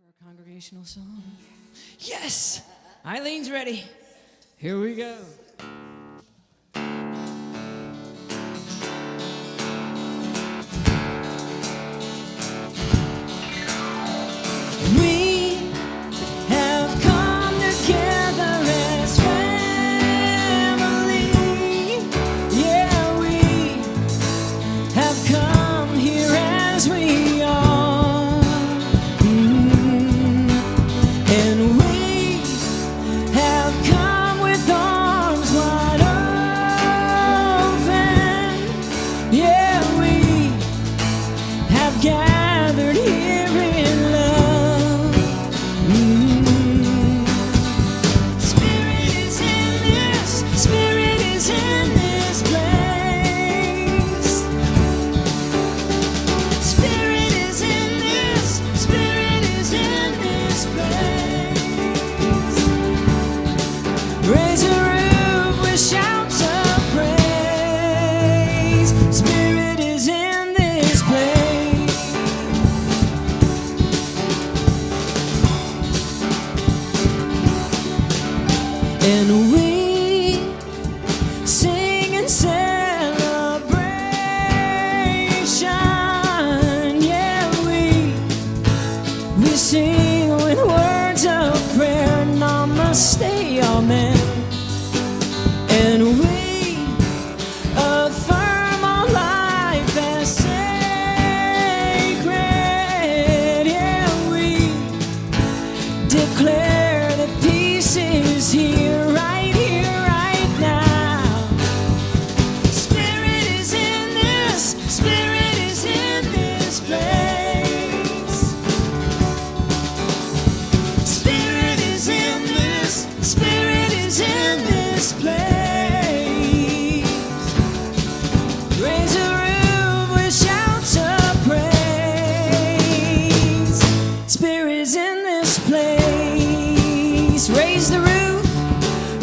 For a congregational song. Yes! Eileen's ready. Here we go. We have come together as family. Yeah, we have come here as we are. And we have come with arms wide open. Yeah, we have gathered here in love. Spirit is in this, Spirit is in this place. Spirit is in this, Spirit is in this place. Raise a roof with shouts of praise. Spirit is in this place. And we sing in celebration. Yeah, we sing with words of prayer. Namaste, amen. And we affirm our life as sacred. Yeah, we declare that peace is here, right now. Spirit is in this, Spirit is in this place. Spirit is in this, Spirit is in this place. Raise a roof with shouts of praise. Spirit is in this place. Raise the roof,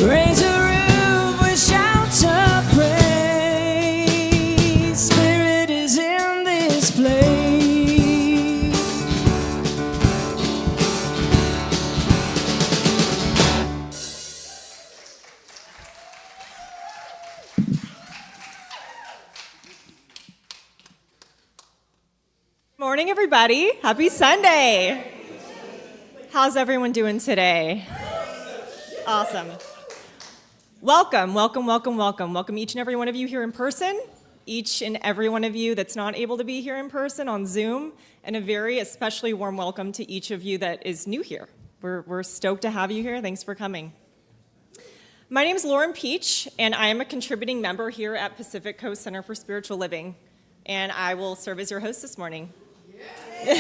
raise a roof with shouts of praise. Spirit is in this place. Morning, everybody. Happy Sunday. How's everyone doing today? Awesome. Welcome, welcome, welcome, welcome. Welcome each and every one of you here in person, each and every one of you that's not able to be here in person on Zoom, and a very especially warm welcome to each of you that is new here. We're stoked to have you here. Thanks for coming. My name is Lauren Peach, and I am a contributing member here at Pacific Coast Center for Spiritual Living, and I will serve as your host this morning. Yay!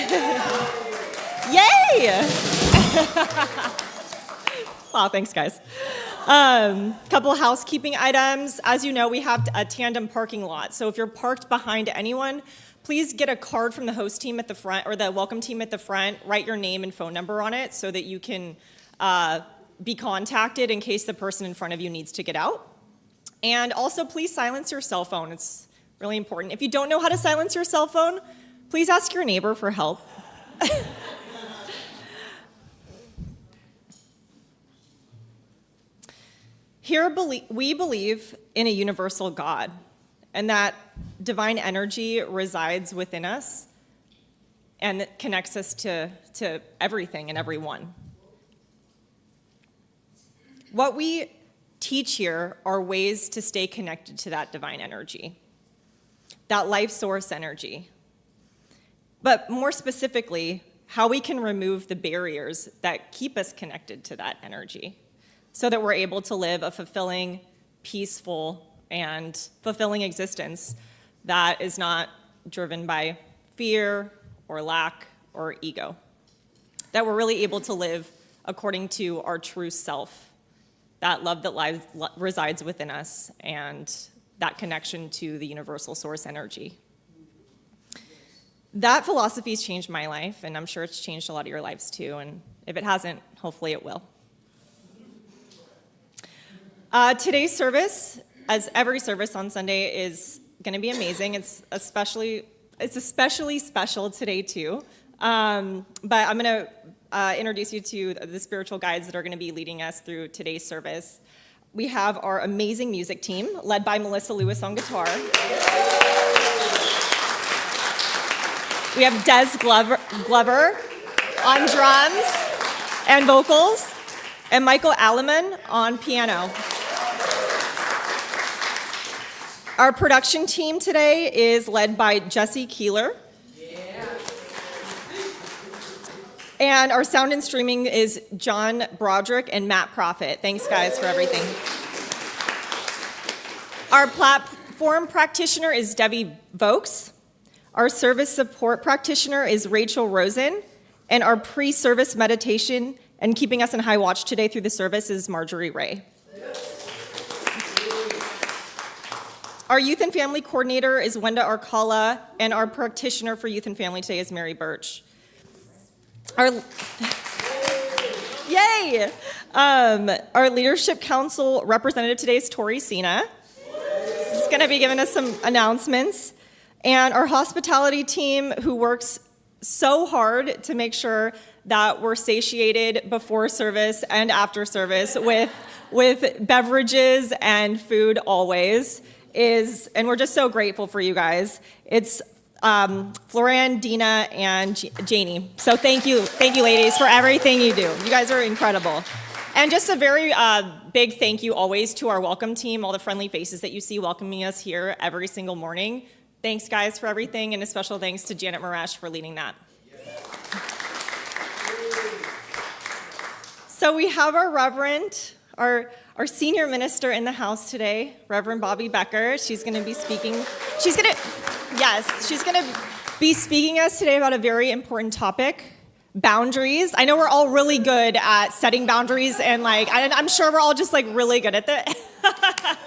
Wow, thanks, guys. Couple housekeeping items. As you know, we have a tandem parking lot. So if you're parked behind anyone, please get a card from the host team at the front or the welcome team at the front. Write your name and phone number on it so that you can be contacted in case the person in front of you needs to get out. And also, please silence your cell phone. It's really important. If you don't know how to silence your cell phone, please ask your neighbor for help. Here we believe in a universal God, and that divine energy resides within us and connects us to everything and everyone. What we teach here are ways to stay connected to that divine energy, that life source energy. But more specifically, how we can remove the barriers that keep us connected to that energy so that we're able to live a fulfilling, peaceful, and fulfilling existence that is not driven by fear or lack or ego. That we're really able to live according to our true self, that love that resides within us, and that connection to the universal source energy. That philosophy has changed my life, and I'm sure it's changed a lot of your lives too, and if it hasn't, hopefully it will. Today's service, as every service on Sunday, is going to be amazing. It's especially special today too. But I'm going to introduce you to the spiritual guides that are going to be leading us through today's service. We have our amazing music team, led by Melissa Lewis on guitar. We have Des Glover on drums and vocals, and Michael Alleman on piano. Our production team today is led by Jesse Keeler. And our sound and streaming is John Broderick and Matt Profit. Thanks, guys, for everything. Our platform practitioner is Debbie Vokes. Our service support practitioner is Rachel Rosen. And our pre-service meditation and keeping us in high watch today through the service is Marjorie Ray. Our youth and family coordinator is Wenda Arcala, and our practitioner for youth and family today is Mary Birch. Yay! Our leadership council representative today is Tori Sina. She's going to be giving us some announcements. And our hospitality team, who works so hard to make sure that we're satiated before service and after service with beverages and food always, and we're just so grateful for you guys. It's Floran, Dina, and Janie. So thank you, ladies, for everything you do. You guys are incredible. And just a very big thank you always to our welcome team, all the friendly faces that you see welcoming us here every single morning. Thanks, guys, for everything, and a special thanks to Janet Marash for leading that. So we have our Reverend, our senior minister in the house today, Reverend Bobbi Becker. She's going to be speaking. She's going to be speaking us today about a very important topic, boundaries. I know we're all really good at setting boundaries, and I'm sure we're all just really good at that.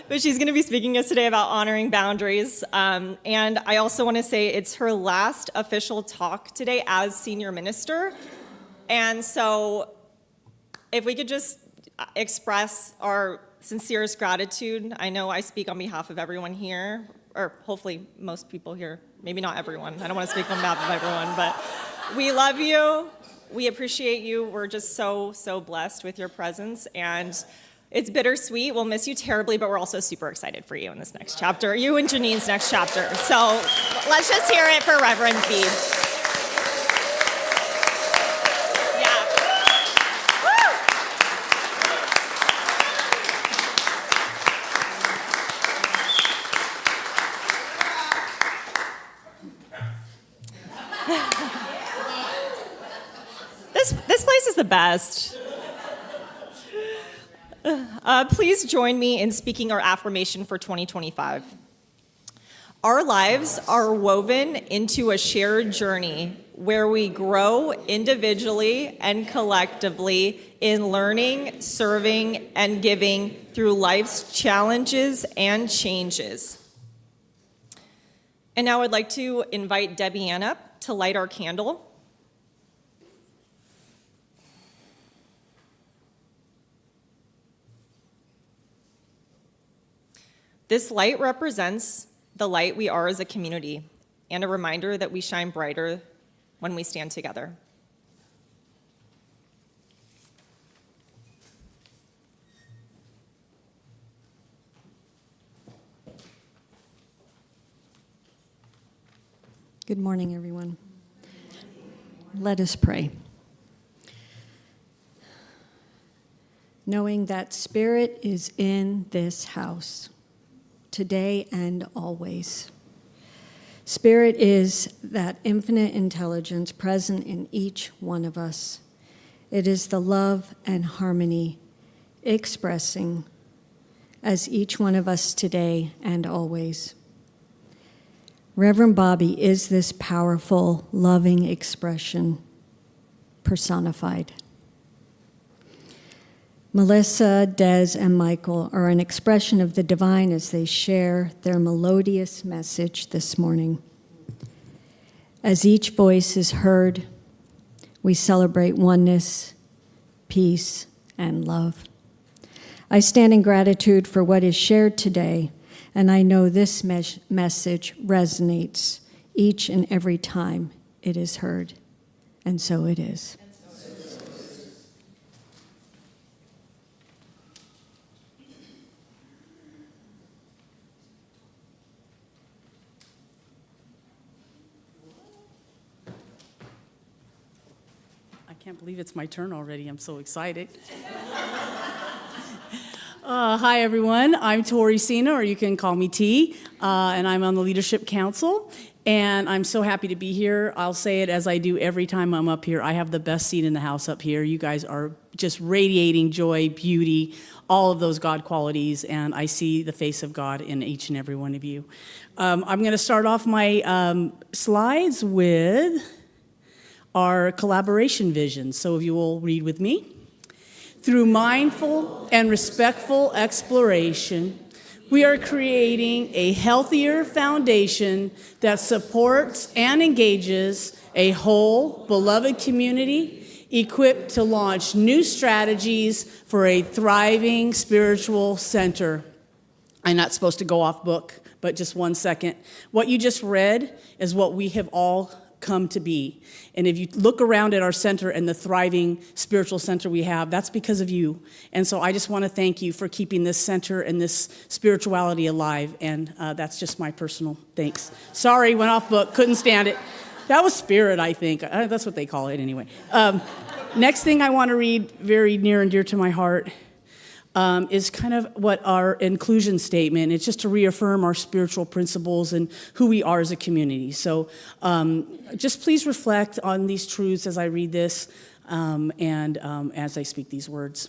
But she's going to be speaking to us today about honoring boundaries. And I also want to say it's her last official talk today as senior minister. And so if we could just express our sincerest gratitude. I know I speak on behalf of everyone here, or hopefully most people here. Maybe not everyone. I don't want to speak on behalf of everyone, but we love you. We appreciate you. We're just so, so blessed with your presence. And it's bittersweet. We'll miss you terribly, but we're also super excited for you in this next chapter, you and Janine's next chapter. So let's just hear it for Reverend B. This place is the best. Please join me in speaking our affirmation for 2025. Our lives are woven into a shared journey where we grow individually and collectively in learning, serving, and giving through life's challenges and changes. And now I'd like to invite Debbie Ann up to light our candle. This light represents the light we are as a community and a reminder that we shine brighter when we stand together. Good morning, everyone. Let us pray. Knowing that Spirit is in this house, today and always. Spirit is that infinite intelligence present in each one of us. It is the love and harmony expressing as each one of us today and always. Reverend Bobbi is this powerful, loving expression personified. Melissa, Des, and Michael are an expression of the divine as they share their melodious message this morning. As each voice is heard, we celebrate oneness, peace, and love. I stand in gratitude for what is shared today, and I know this message resonates each and every time it is heard, and so it is. can't believe it's my turn already. I'm so excited. Hi, everyone. I'm Tori Cena, or you can call me T, and I'm on the Leadership Council. And I'm so happy to be here. I'll say it as I do every time I'm up here. I have the best seat in the house up here. You guys are just radiating joy, beauty, all of those God qualities, and I see the face of God in each and every one of you. I'm going to start off my slides with our collaboration vision. So if you will read with me. Through mindful and respectful exploration, we are creating a healthier foundation that supports and engages a whole, beloved community equipped to launch new strategies for a thriving spiritual center. I'm not supposed to go off book, but just 1 second. What you just read is what we have all come to be. And if you look around at our center and the thriving spiritual center we have, that's because of you. And so I just want to thank you for keeping this center and this spirituality alive. And that's just my personal thanks. Sorry, went off book, couldn't stand it. That was spirit, I think. That's what they call it anyway. Next thing I want to read, very near and dear to my heart, is kind of what our inclusion statement. It's just to reaffirm our spiritual principles and who we are as a community. So just please reflect on these truths as I read this and as I speak these words.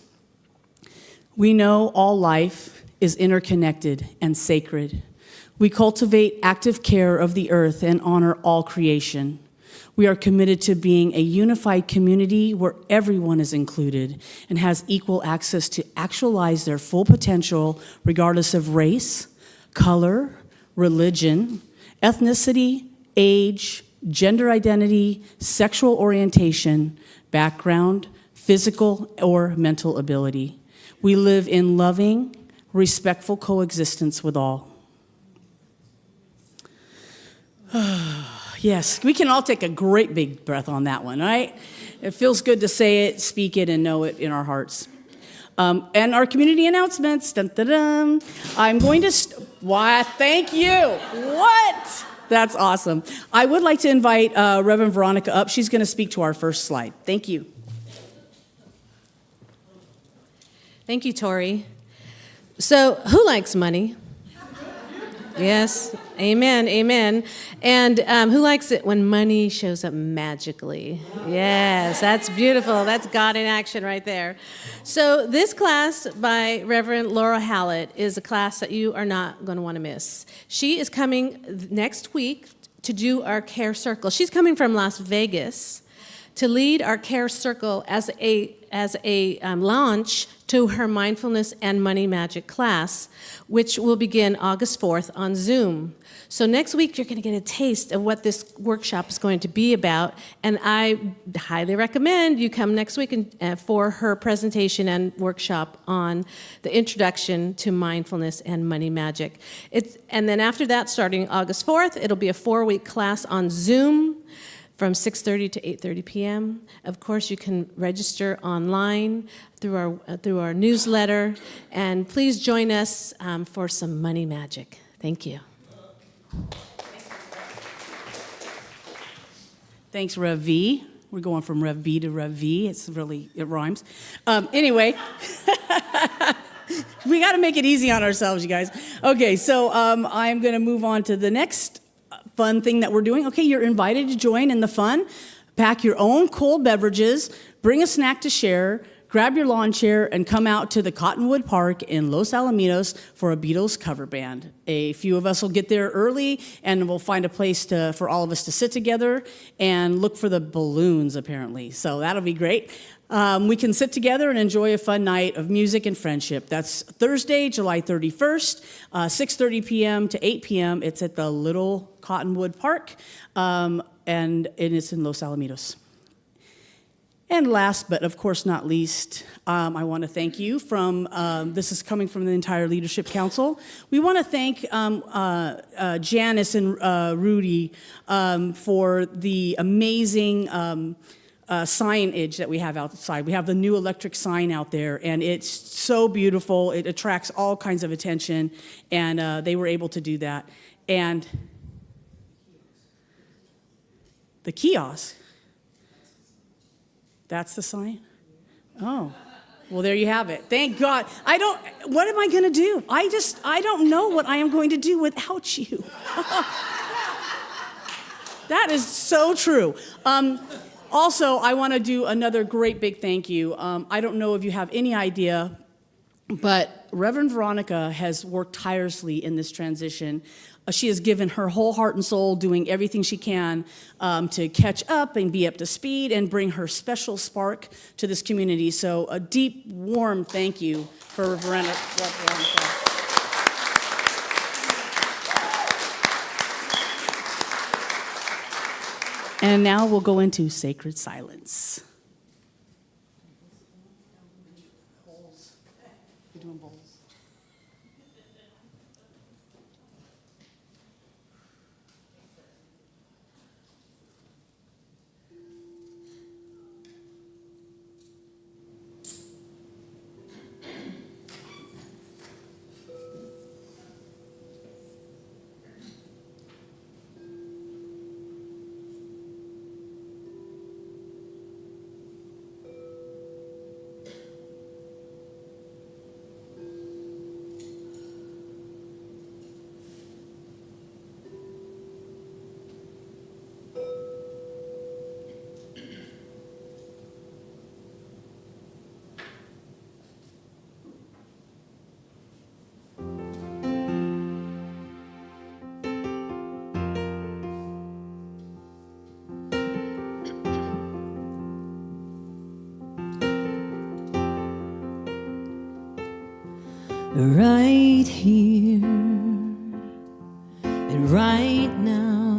We know all life is interconnected and sacred. We cultivate active care of the earth and honor all creation. We are committed to being a unified community where everyone is included and has equal access to actualize their full potential regardless of race, color, religion, ethnicity, age, gender identity, sexual orientation, background, physical or mental ability. We live in loving, respectful coexistence with all. Yes, we can all take a great big breath on that one, right? It feels good to say it, speak it, and know it in our hearts. And our community announcements. Dun, dun, dun. I'm going to... Why, thank you. What? That's awesome. I would like to invite Reverend Veronica up. She's going to speak to our first slide. Thank you. Thank you, Tori. So, who likes money? Yes, amen, amen. And who likes it when money shows up magically? Yes, that's beautiful. That's God in action right there. So this class by Reverend Laura Hallett is a class that you are not going to want to miss. She is coming next week to do our Care Circle. She's coming from Las Vegas to lead our Care Circle as a launch to her Mindfulness and Money Magic class, which will begin August 4th on Zoom. So next week, you're going to get a taste of what this workshop is going to be about, and I highly recommend you come next week for her presentation and workshop on the introduction to mindfulness and money magic. And then after that, starting August 4th, it'll be a 4-week class on Zoom from 6:30 to 8:30 p.m. Of course, you can register online through our newsletter, and please join us for some money magic. Thank you. Thanks, Rev V. We're going from Rev B to Rev V. It rhymes. Anyway, we got to make it easy on ourselves, you guys. Okay, so I'm going to move on to the next fun thing that we're doing. Okay, you're invited to join in the fun. Pack your own cold beverages, bring a snack to share, grab your lawn chair, and come out to the Cottonwood Park in Los Alamitos for a Beatles cover band. A few of us will get there early, and we'll find a place for all of us to sit together and look for the balloons, apparently. So that'll be great. We can sit together and enjoy a fun night of music and friendship. That's Thursday, July 31st, 6:30 p.m. to 8 p.m. It's at the Little Cottonwood Park, and it's in Los Alamitos. And last, but of course not least, I want to thank you this is coming from the entire Leadership Council. We want to thank Janice and Rudy for the amazing signage that we have outside. We have the new electric sign out there, and it's so beautiful. It attracts all kinds of attention, and they were able to do that. And the kiosk. That's the sign? Oh. Well, there you have it. Thank God. What am I going to do? I don't know what I am going to do without you. That is so true. Also, I want to do another great big thank you. I don't know if you have any idea, but Reverend Veronica has worked tirelessly in this transition. She has given her whole heart and soul, doing everything she can to catch up and be up to speed and bring her special spark to this community. So a deep, warm thank you for Veronica. And now we'll go into sacred silence. You're doing bowls. Right here and right now,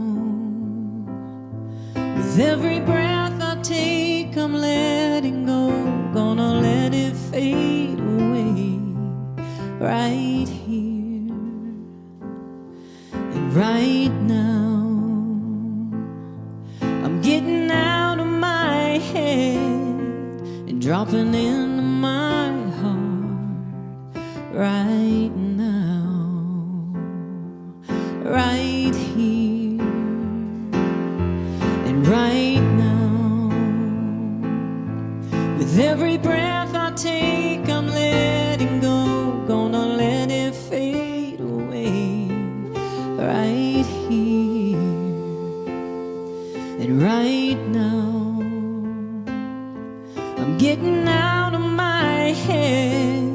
with every breath I take, I'm letting go, gonna let it fade away. Right here and right now, I'm getting out of my head and dropping into my heart. Right now, right here and right now, with every breath I take, I'm letting go, gonna let it fade away. Right here and right now, I'm getting out of my head,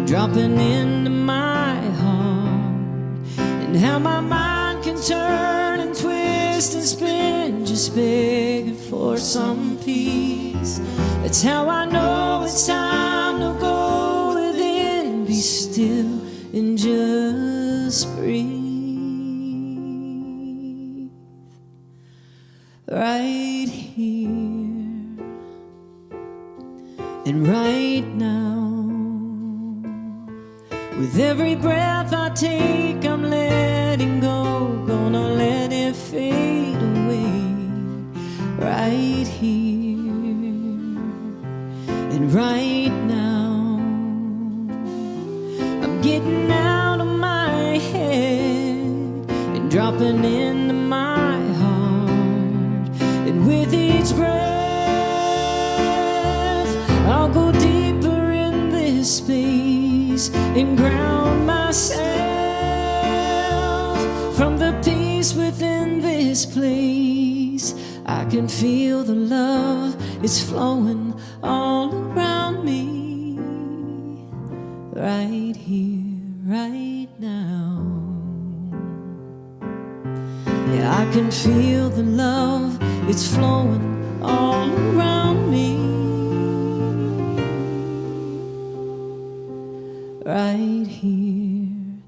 dropping into my heart, and how my mind can turn and twist and spin, just begging for some peace. That's how I know it's time to go within, be still and just breathe. Right here and right now, with every breath I take, I'm letting go, gonna let it fade away. Right here and right now, I'm getting out of my head and dropping into my heart. And with each breath, I'll go deeper in this space and ground myself from the peace within this place. I can feel the love, it's flowing all around me. Right here, right now. Yeah, I can feel the love, it's flowing all around me. Right here,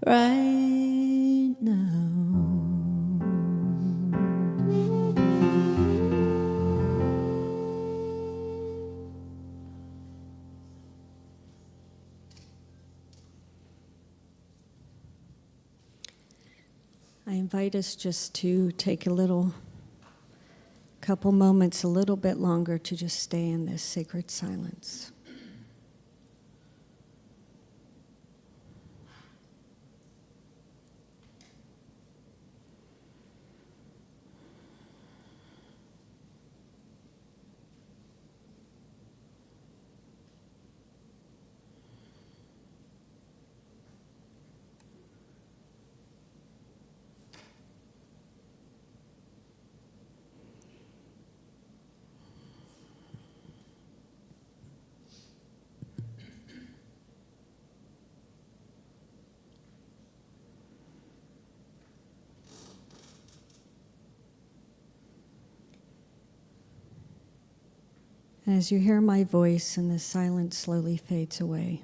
right now. I invite us just to take a couple moments, a little bit longer, to just stay in this sacred silence. And as you hear my voice and the silence slowly fades away,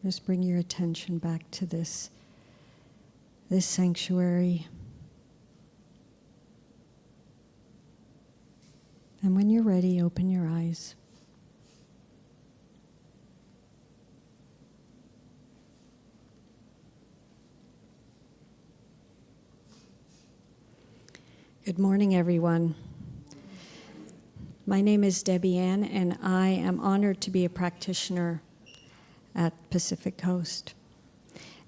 just bring your attention back to this sanctuary. And when you're ready, open your eyes. Good morning, everyone. My name is Debbie Ann, and I am honored to be a practitioner at Pacific Coast.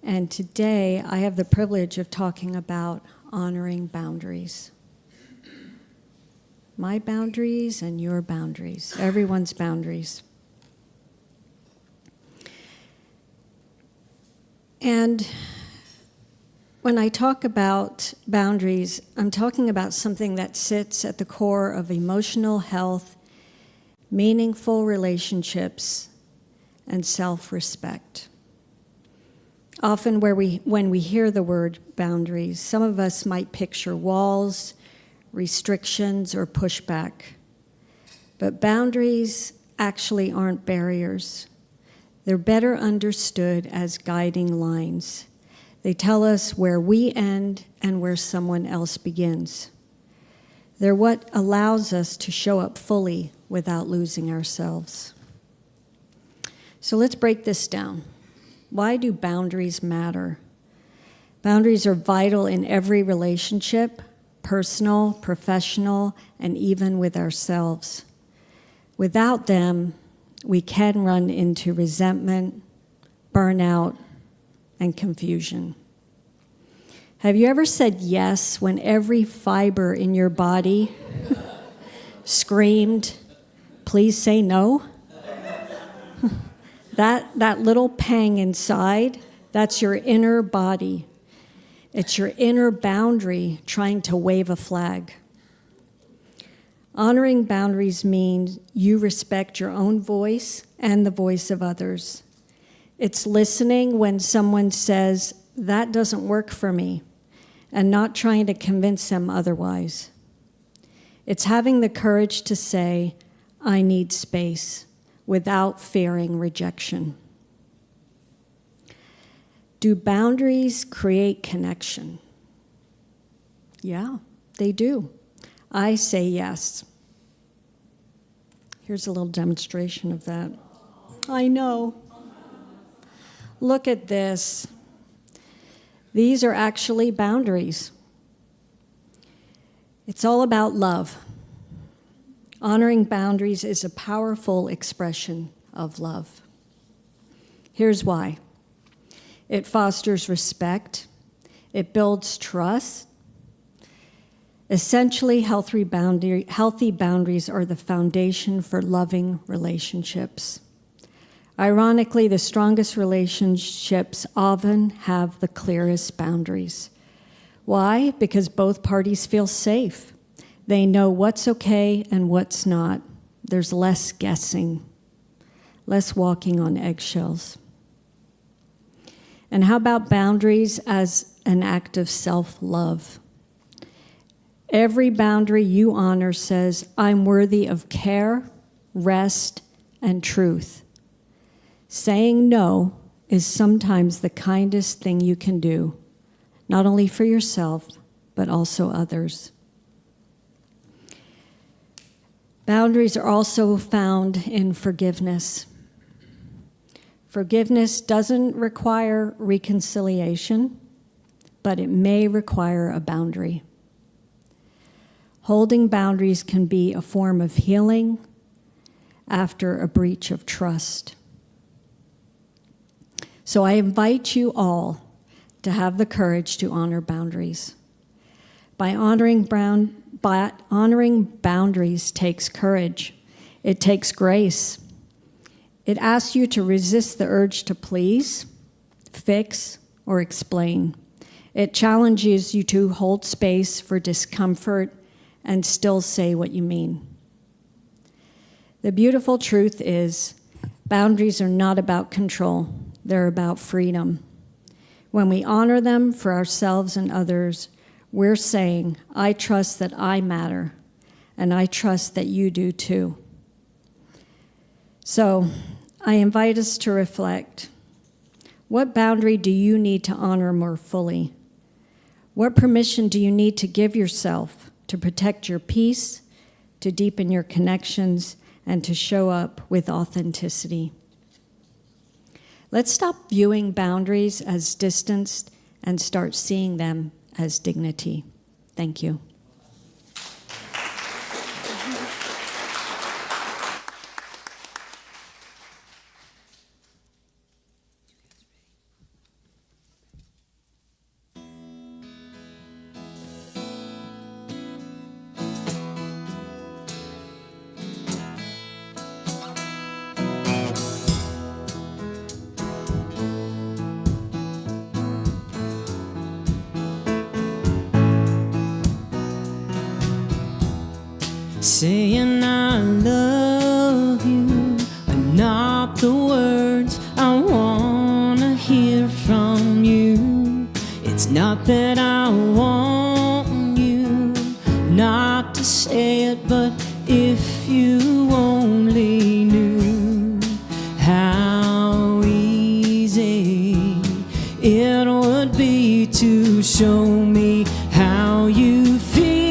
And today, I have the privilege of talking about honoring boundaries. My boundaries and your boundaries, everyone's boundaries. And when I talk about boundaries, I'm talking about something that sits at the core of emotional health, meaningful relationships, and self-respect. Often when we hear the word boundaries, some of us might picture walls, restrictions, or pushback. But boundaries actually aren't barriers. They're better understood as guiding lines. They tell us where we end and where someone else begins. They're what allows us to show up fully without losing ourselves. So let's break this down. Why do boundaries matter? Boundaries are vital in every relationship, personal, professional, and even with ourselves. Without them, we can run into resentment, burnout, and confusion. Have you ever said yes when every fiber in your body screamed, "Please say no"? That little pang inside, that's your inner body. It's your inner boundary trying to wave a flag. Honoring boundaries means you respect your own voice and the voice of others. It's listening when someone says, "That doesn't work for me," and not trying to convince them otherwise. It's having the courage to say, "I need space," without fearing rejection. Do boundaries create connection? Yeah, they do. I say yes. Here's a little demonstration of that. I know. Look at this. These are actually boundaries. It's all about love. Honoring boundaries is a powerful expression of love. Here's why. It fosters respect. It builds trust. Essentially, healthy boundaries are the foundation for loving relationships. Ironically, the strongest relationships often have the clearest boundaries. Why? Because both parties feel safe. They know what's okay and what's not. There's less guessing, less walking on eggshells. And how about boundaries as an act of self-love? Every boundary you honor says, "I'm worthy of care, rest, and truth." Saying no is sometimes the kindest thing you can do, not only for yourself, but also others. Boundaries are also found in forgiveness. Forgiveness doesn't require reconciliation, but it may require a boundary. Holding boundaries can be a form of healing after a breach of trust. So I invite you all to have the courage to honor boundaries. By honoring boundaries takes courage. It takes grace. It asks you to resist the urge to please, fix, or explain. It challenges you to hold space for discomfort and still say what you mean. The beautiful truth is, boundaries are not about control. They're about freedom. When we honor them for ourselves and others, we're saying, "I trust that I matter, and I trust that you do too. So I invite us to reflect. What boundary do you need to honor more fully? What permission do you need to give yourself to protect your peace, to deepen your connections, and to show up with authenticity? Let's stop viewing boundaries as distance and start seeing them as dignity. Thank you. Saying I love you are not the words I wanna hear from you. It's not that I want you not to say it, but if you only knew how easy it would be to show me how you feel.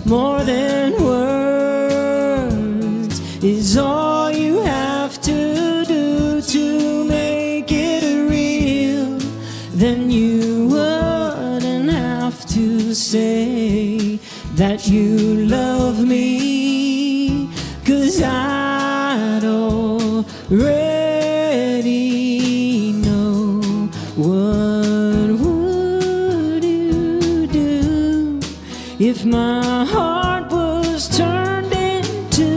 More than words is all you have to do to make it real. Then you wouldn't have to say that you love me, 'cause I'd already know. What would you do if my heart was turned into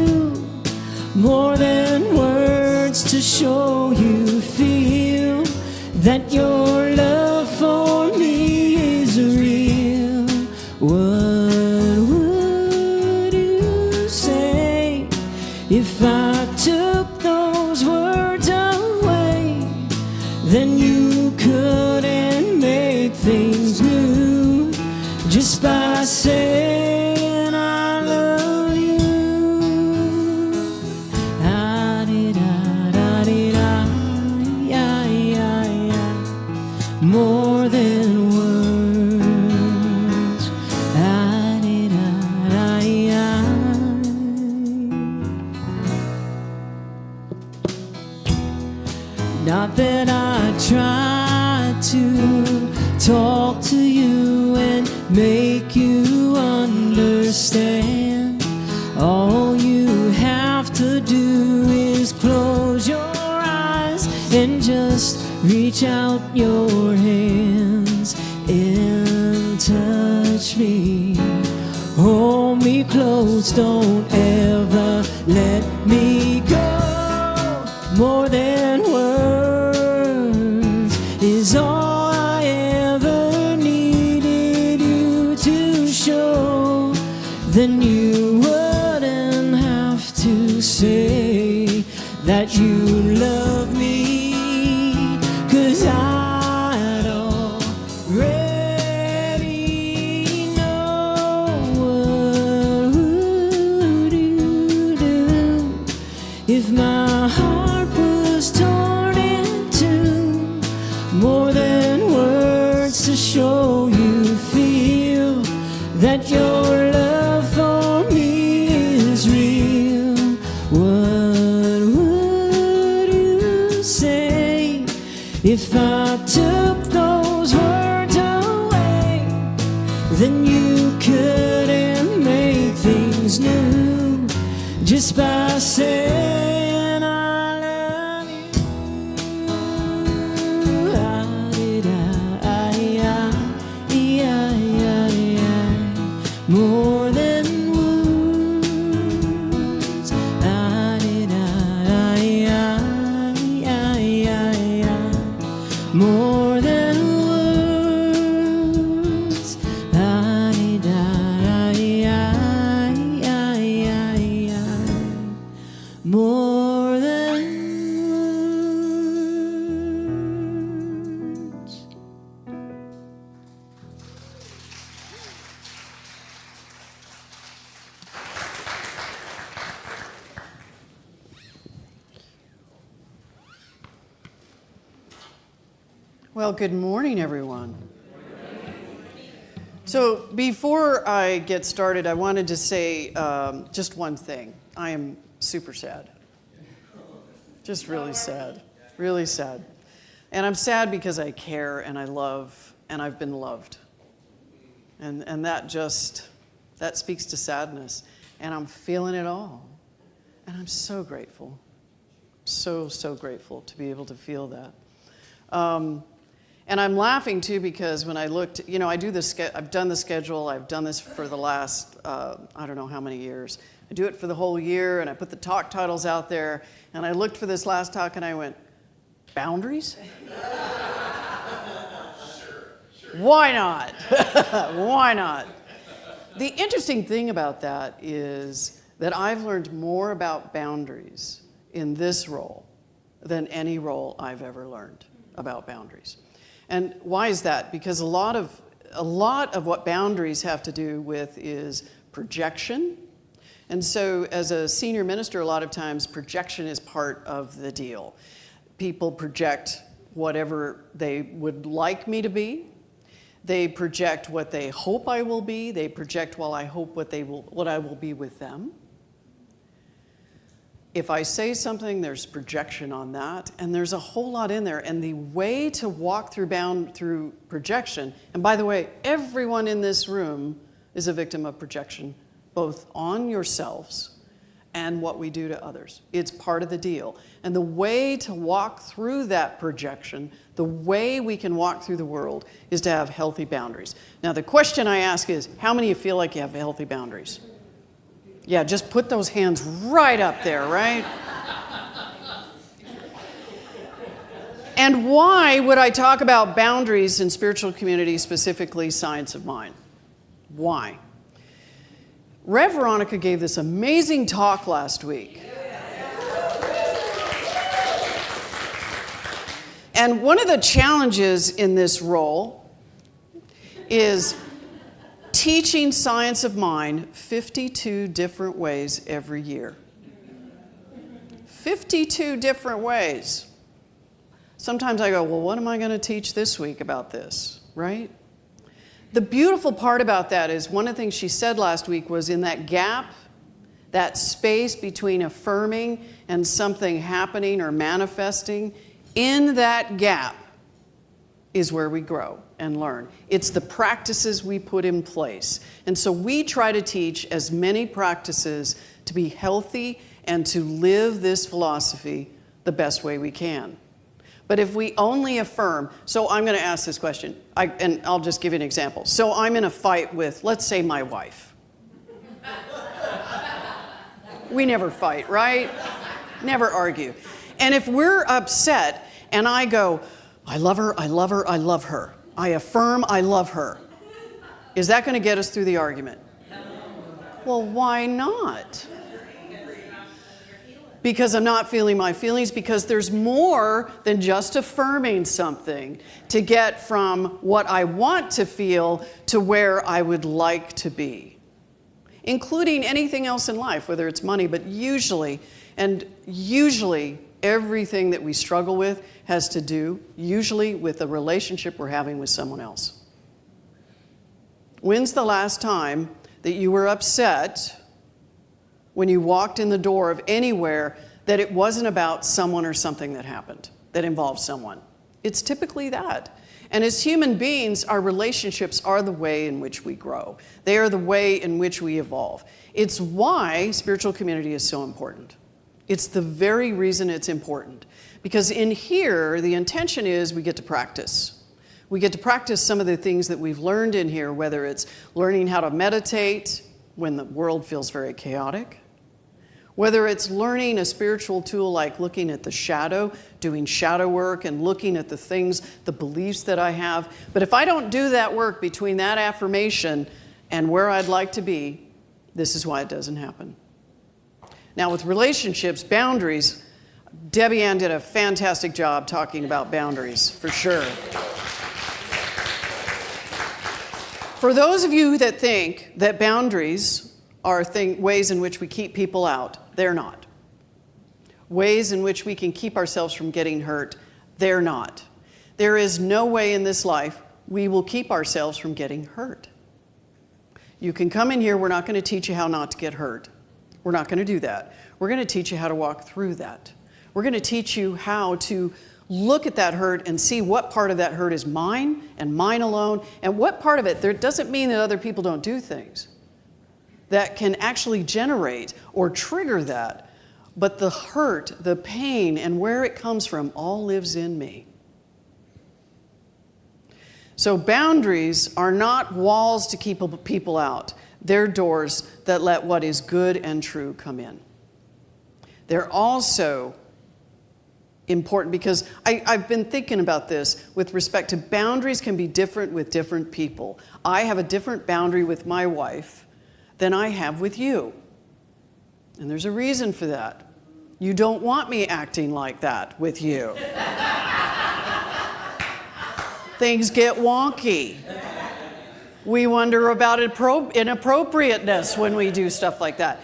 more than words to show you feel that your love for me is real? What would you say if I took those words away? Then you couldn't make things new just by saying I love you. Ah-dee-da-da-dee-da, yeah, yeah, yeah. More than words. Ah-dee-da-da-yeah. Not that I tried to talk to you and make you understand. All you have to do is close your eyes and just reach out your hands and touch me. Hold me close, don't ever let me go. More than words is all I ever needed you to show. Then you wouldn't have to say that you love me, 'cause I'd already know. What would you do if my heart was torn in two? More than words to show you feel that your love for me is real. What would you say if I took those words away? Then you couldn't make things new just by saying I love you. Ah-dee-da-ah-yeah, yeah, yeah, yeah. More than words. Ah-dee-da-ah-yeah, yeah, yeah, yeah. More than words. Ah-dee-da-ah-yeah, yeah, yeah, yeah. More than words. Well, good morning, everyone. So before I get started, I wanted to say just one thing. I am super sad. Just really sad. Really sad. And I'm sad because I care and I love and I've been loved. And that speaks to sadness. And I'm feeling it all. And I'm so grateful. So grateful to be able to feel that. And I'm laughing too because when I looked, I've done the schedule, I've done this for the last, I don't know how many years. I do it for the whole year and I put the talk titles out there and I looked for this last talk and I went, boundaries? Why not? Why not? The interesting thing about that is that I've learned more about boundaries in this role than any role I've ever learned about boundaries. And why is that? Because a lot of what boundaries have to do with is projection. And so as a senior minister, a lot of times projection is part of the deal. People project whatever they would like me to be. They project what they hope I will be. They project what I will be with them. If I say something, there's projection on that, and there's a whole lot in there. And the way to walk through projection, and by the way, everyone in this room is a victim of projection, both on yourselves and what we do to others. It's part of the deal. And the way to walk through that projection, the way we can walk through the world, is to have healthy boundaries. Now, the question I ask is, how many of you feel like you have healthy boundaries? Yeah, just put those hands right up there, right? And why would I talk about boundaries in spiritual community, specifically science of mind? Why? Rev Veronica gave this amazing talk last week. And one of the challenges in this role is teaching science of mind 52 different ways every year. 52 different ways. Sometimes I go, well, what am I going to teach this week about this, right? The beautiful part about that is one of the things she said last week was in that gap, that space between affirming and something happening or manifesting, in that gap is where we grow and learn. It's the practices we put in place. And so we try to teach as many practices to be healthy and to live this philosophy the best way we can. But if we only affirm, so I'm going to ask this question, and I'll just give you an example. So I'm in a fight with, let's say, my wife. We never fight, right? Never argue. And if we're upset and I go, I love her, I love her, I love her. I affirm I love her. Is that going to get us through the argument? Well, why not? Because I'm not feeling my feelings, because there's more than just affirming something to get from what I want to feel to where I would like to be, including anything else in life, whether it's money, but usually everything that we struggle with has to do usually with the relationship we're having with someone else. When's the last time that you were upset when you walked in the door of anywhere that it wasn't about someone or something that happened that involved someone? It's typically that. And as human beings, our relationships are the way in which we grow. They are the way in which we evolve. It's why spiritual community is so important. It's the very reason it's important. Because in here, the intention is we get to practice. We get to practice some of the things that we've learned in here, whether it's learning how to meditate when the world feels very chaotic, whether it's learning a spiritual tool like looking at the shadow, doing shadow work and looking at the things, the beliefs that I have. But if I don't do that work between that affirmation and where I'd like to be, this is why it doesn't happen. Now with relationships, boundaries, Debbie Ann did a fantastic job talking about boundaries, for sure. For those of you that think that boundaries are ways in which we keep people out, they're not. Ways in which we can keep ourselves from getting hurt, they're not. There is no way in this life we will keep ourselves from getting hurt. You can come in here, we're not going to teach you how not to get hurt. We're not going to do that. We're going to teach you how to walk through that. We're going to teach you how to look at that hurt and see what part of that hurt is mine and mine alone, and what part of it, there doesn't mean that other people don't do things that can actually generate or trigger that, but the hurt, the pain, and where it comes from all lives in me. So boundaries are not walls to keep people out. They're doors that let what is good and true come in. They're also important because I've been thinking about this with respect to boundaries can be different with different people. I have a different boundary with my wife than I have with you. And there's a reason for that. You don't want me acting like that with you. Things get wonky. We wonder about inappropriateness when we do stuff like that.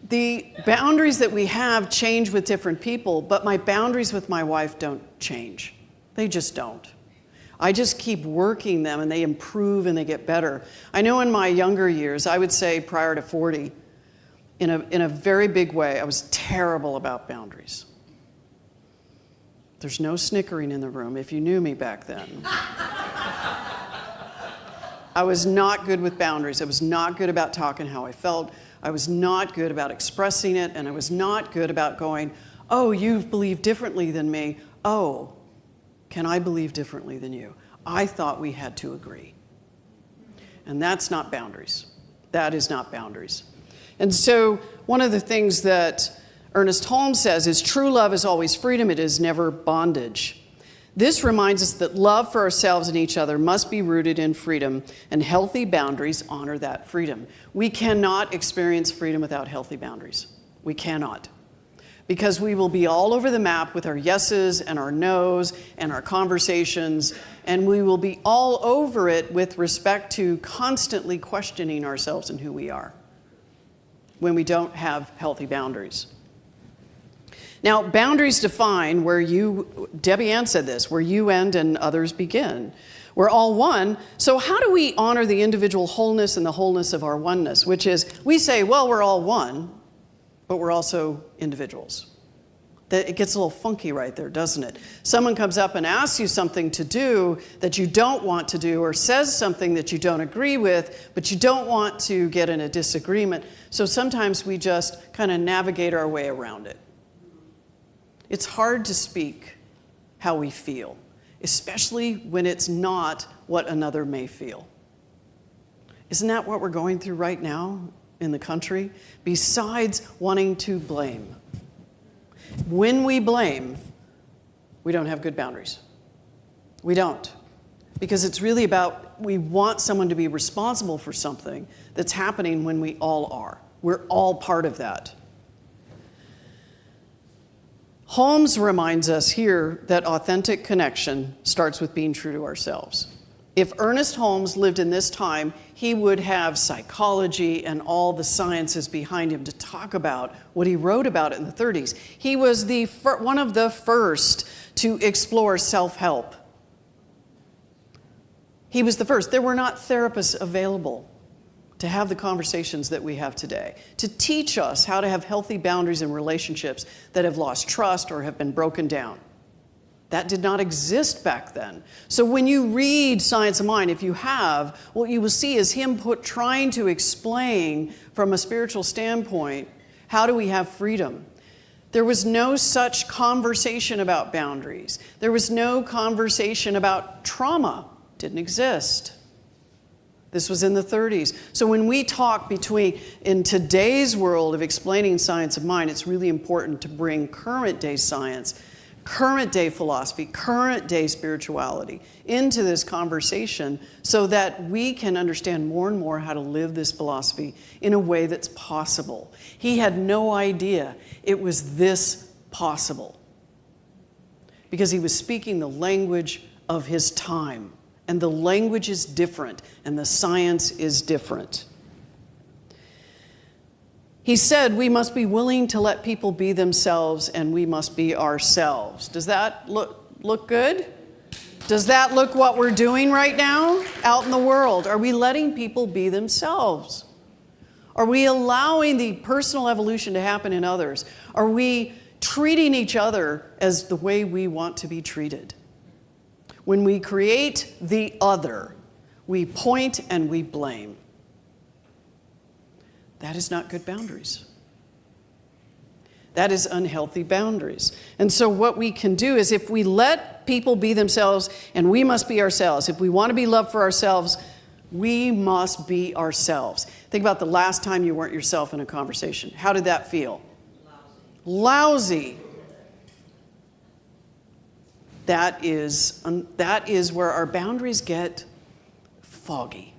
The boundaries that we have change with different people, but my boundaries with my wife don't change. They just don't. I just keep working them, and they improve and they get better. I know in my younger years, I would say prior to 40, in a very big way, I was terrible about boundaries. There's no snickering in the room if you knew me back then. I was not good with boundaries. I was not good about talking how I felt. I was not good about expressing it, and I was not good about going, oh, you believe differently than me. Oh, can I believe differently than you? I thought we had to agree. And that's not boundaries. That is not boundaries. And so one of the things that Ernest Holmes says is true love is always freedom. It is never bondage. This reminds us that love for ourselves and each other must be rooted in freedom, and healthy boundaries honor that freedom. We cannot experience freedom without healthy boundaries. We cannot. Because we will be all over the map with our yeses and our nos and our conversations, and we will be all over it with respect to constantly questioning ourselves and who we are when we don't have healthy boundaries. Now, boundaries define where Debbie Ann said this, where you end and others begin. We're all one, so how do we honor the individual wholeness and the wholeness of our oneness? Which is, we say, well, we're all one, but we're also individuals. It gets a little funky right there, doesn't it? Someone comes up and asks you something to do that you don't want to do, or says something that you don't agree with, but you don't want to get in a disagreement. So sometimes we just kind of navigate our way around it. It's hard to speak how we feel, especially when it's not what another may feel. Isn't that what we're going through right now in the country? Besides wanting to blame. When we blame, we don't have good boundaries. We don't. Because it's really about, we want someone to be responsible for something that's happening when we all are. We're all part of that. Holmes reminds us here that authentic connection starts with being true to ourselves. If Ernest Holmes lived in this time, he would have psychology and all the sciences behind him to talk about what he wrote about in the 30s. He was one of the first to explore self-help. He was the first. There were not therapists available to have the conversations that we have today, to teach us how to have healthy boundaries in relationships that have lost trust or have been broken down. That did not exist back then. So when you read Science of Mind, if you have, what you will see is him trying to explain from a spiritual standpoint, how do we have freedom? There was no such conversation about boundaries. There was no conversation about trauma. Didn't exist. This was in the 30s. So when we talk in today's world of explaining Science of Mind, it's really important to bring current day science, current day philosophy, current day spirituality into this conversation so that we can understand more and more how to live this philosophy in a way that's possible. He had no idea it was this possible because he was speaking the language of his time. And the language is different, and the science is different. He said we must be willing to let people be themselves, and we must be ourselves. Does that look good? Does that look what we're doing right now out in the world? Are we letting people be themselves? Are we allowing the personal evolution to happen in others? Are we treating each other as the way we want to be treated? When we create the other, we point and we blame. That is not good boundaries. That is unhealthy boundaries. And so what we can do is, if we let people be themselves, and we must be ourselves. If we want to be loved for ourselves, we must be ourselves. Think about the last time you weren't yourself in a conversation. How did that feel? Lousy. That is where our boundaries get foggy.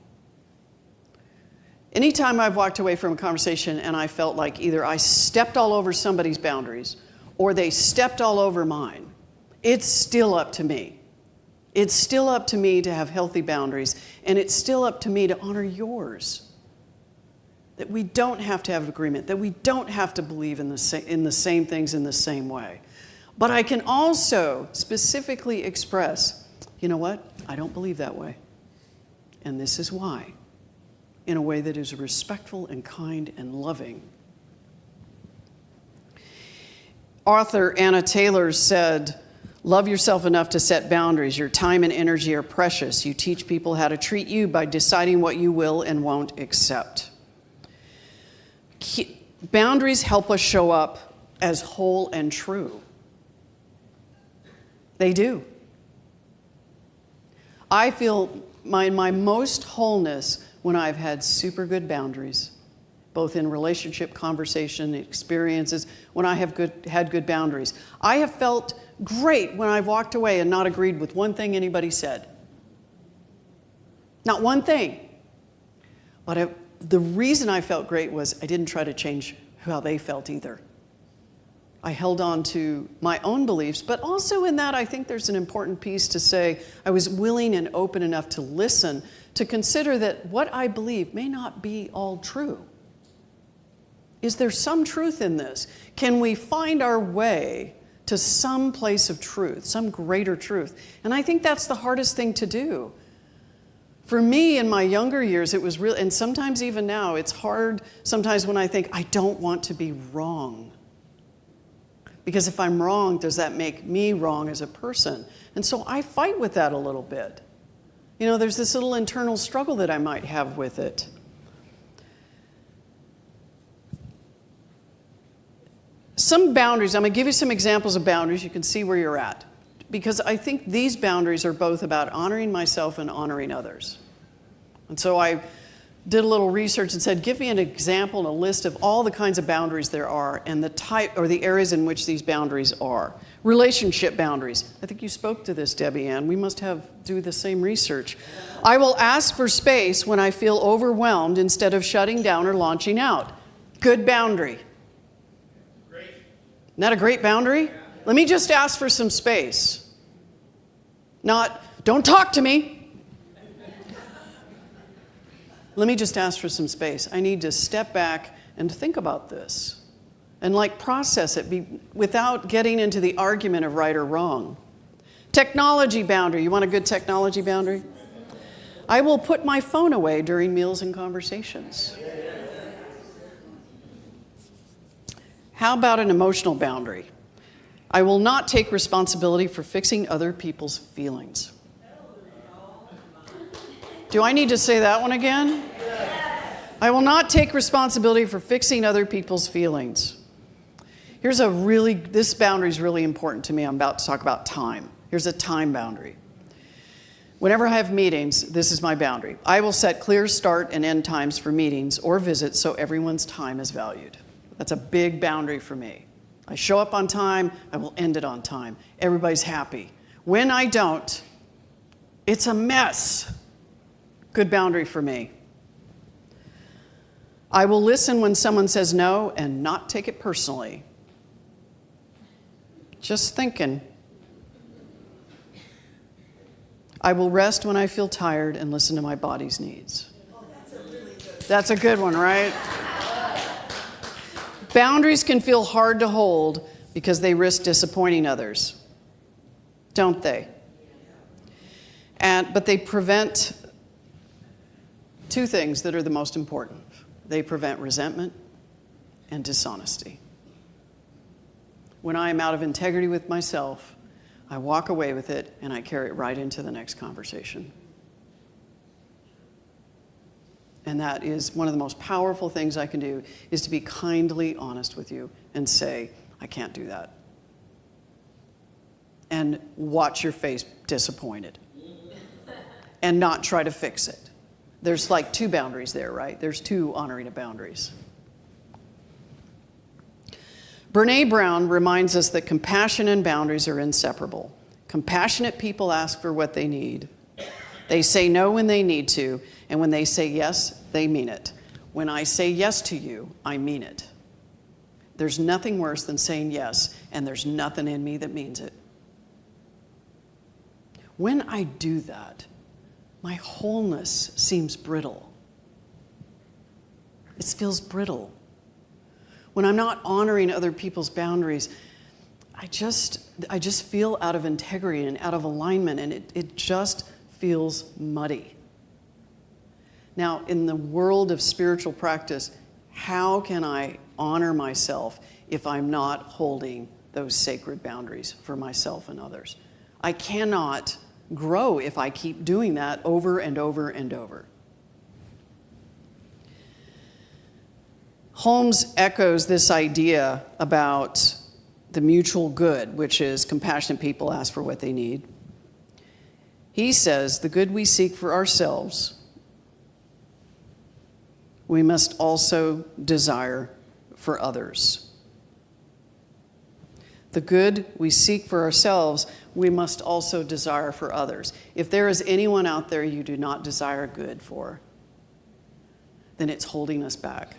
Anytime I've walked away from a conversation and I felt like either I stepped all over somebody's boundaries or they stepped all over mine, it's still up to me. It's still up to me to have healthy boundaries, and it's still up to me to honor yours. That we don't have to have agreement, that we don't have to believe in the same things in the same way. But I can also specifically express, you know what? I don't believe that way. And this is why. In a way that is respectful and kind and loving. Author Anna Taylor said, "Love yourself enough to set boundaries. Your time and energy are precious. You teach people how to treat you by deciding what you will and won't accept." Boundaries help us show up as whole and true. They do. I feel my most wholeness when I've had super good boundaries, both in relationship, conversation, experiences, when I have had good boundaries. I have felt great when I've walked away and not agreed with one thing anybody said. Not one thing. But the reason I felt great was I didn't try to change how they felt either. I held on to my own beliefs, but also in that I think there's an important piece to say I was willing and open enough to listen, to consider that what I believe may not be all true. Is there some truth in this? Can we find our way to some place of truth, some greater truth? And I think that's the hardest thing to do. For me, in my younger years, it was real, and sometimes even now, it's hard sometimes when I think, I don't want to be wrong. Because if I'm wrong, does that make me wrong as a person? And so I fight with that a little bit. You know, there's this little internal struggle that I might have with it. Some boundaries, I'm going to give you some examples of boundaries. You can see where you're at. Because I think these boundaries are both about honoring myself and honoring others. And so I did a little research and said, give me an example and a list of all the kinds of boundaries there are and the type or the areas in which these boundaries are. Relationship boundaries. I think you spoke to this, Debbie Ann. We must do the same research. I will ask for space when I feel overwhelmed instead of shutting down or launching out. Good boundary. Great. Isn't that a great boundary? Yeah. Let me just ask for some space. Not, don't talk to me. Let me just ask for some space. I need to step back and think about this and process it without getting into the argument of right or wrong. Technology boundary. You want a good technology boundary? I will put my phone away during meals and conversations. How about an emotional boundary? I will not take responsibility for fixing other people's feelings. Do I need to say that one again? I will not take responsibility for fixing other people's feelings. This boundary is really important to me. I'm about to talk about time. Here's a time boundary. Whenever I have meetings, this is my boundary. I will set clear start and end times for meetings or visits so everyone's time is valued. That's a big boundary for me. I show up on time, I will end it on time. Everybody's happy. When I don't, it's a mess. Good boundary for me. I will listen when someone says no and not take it personally. Just thinking. I will rest when I feel tired and listen to my body's needs. That's a good one, right? Boundaries can feel hard to hold because they risk disappointing others, don't they? But they prevent two things that are the most important. They prevent resentment and dishonesty. When I am out of integrity with myself, I walk away with it and I carry it right into the next conversation. And that is one of the most powerful things I can do, is to be kindly honest with you and say, I can't do that. And watch your face disappointed. And not try to fix it. There's like two boundaries there, right? There's two honoring of boundaries. Brene Brown reminds us that compassion and boundaries are inseparable. Compassionate people ask for what they need. They say no when they need to, and when they say yes, they mean it. When I say yes to you, I mean it. There's nothing worse than saying yes, and there's nothing in me that means it. When I do that, my wholeness seems brittle. It feels brittle. When I'm not honoring other people's boundaries, I just feel out of integrity and out of alignment, and it just feels muddy. Now, in the world of spiritual practice, how can I honor myself if I'm not holding those sacred boundaries for myself and others? I cannot grow if I keep doing that over and over and over. Holmes echoes this idea about the mutual good, which is compassionate people ask for what they need. He says, the good we seek for ourselves, we must also desire for others. The good we seek for ourselves, we must also desire for others. If there is anyone out there you do not desire good for, then it's holding us back.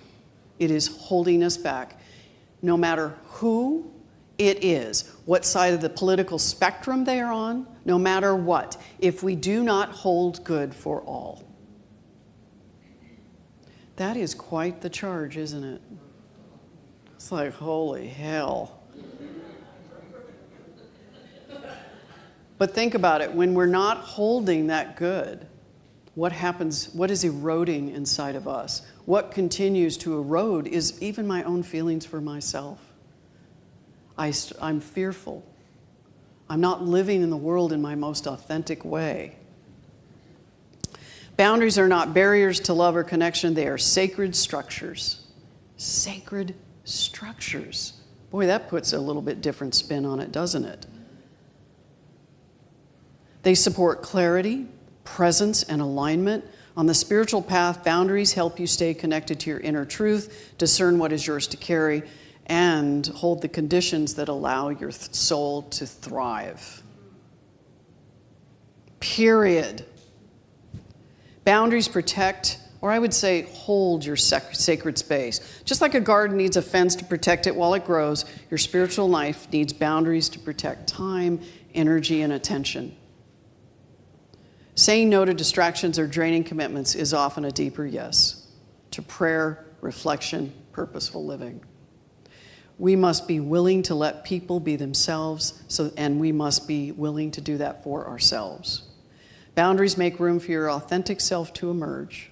It is holding us back. No matter who it is, what side of the political spectrum they are on, no matter what, if we do not hold good for all. That is quite the charge, isn't it? It's like, holy hell. But think about it, when we're not holding that good, what happens? What is eroding inside of us? What continues to erode is even my own feelings for myself. I'm fearful. I'm not living in the world in my most authentic way. Boundaries are not barriers to love or connection. They are sacred structures. Sacred structures. Boy, that puts a little bit different spin on it, doesn't it? They support clarity, presence, and alignment. On the spiritual path, boundaries help you stay connected to your inner truth, discern what is yours to carry, and hold the conditions that allow your soul to thrive. Period. Boundaries protect, or I would say hold your sacred space. Just like a garden needs a fence to protect it while it grows, your spiritual life needs boundaries to protect time, energy, and attention. Saying no to distractions or draining commitments is often a deeper yes to prayer, reflection, purposeful living. We must be willing to let people be themselves, and we must be willing to do that for ourselves. Boundaries make room for your authentic self to emerge.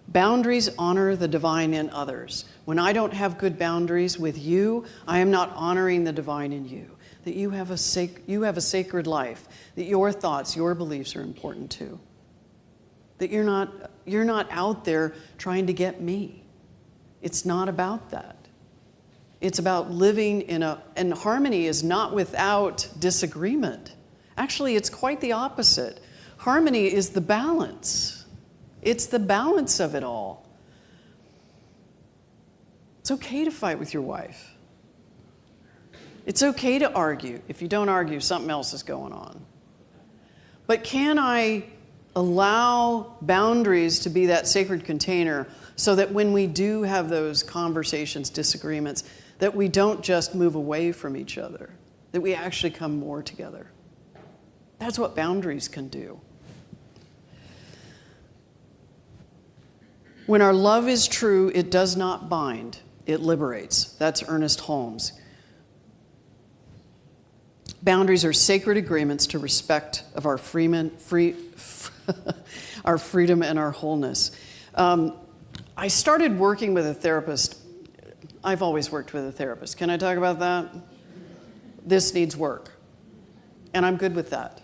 Boundaries honor the divine in others. When I don't have good boundaries with you, I am not honoring the divine in you. That you have a sacred life, that your thoughts, your beliefs are important too. That you're not out there trying to get me. It's not about that. It's about living and harmony is not without disagreement. Actually, it's quite the opposite. Harmony is the balance. It's the balance of it all. It's okay to fight with your wife. It's okay to argue. If you don't argue, something else is going on. But can I allow boundaries to be that sacred container so that when we do have those conversations, disagreements, that we don't just move away from each other, that we actually come more together? That's what boundaries can do. When our love is true, it does not bind, it liberates. That's Ernest Holmes. Boundaries are sacred agreements to respect of our our freedom and our wholeness. I started working with a therapist. I've always worked with a therapist. Can I talk about that? This needs work. And I'm good with that.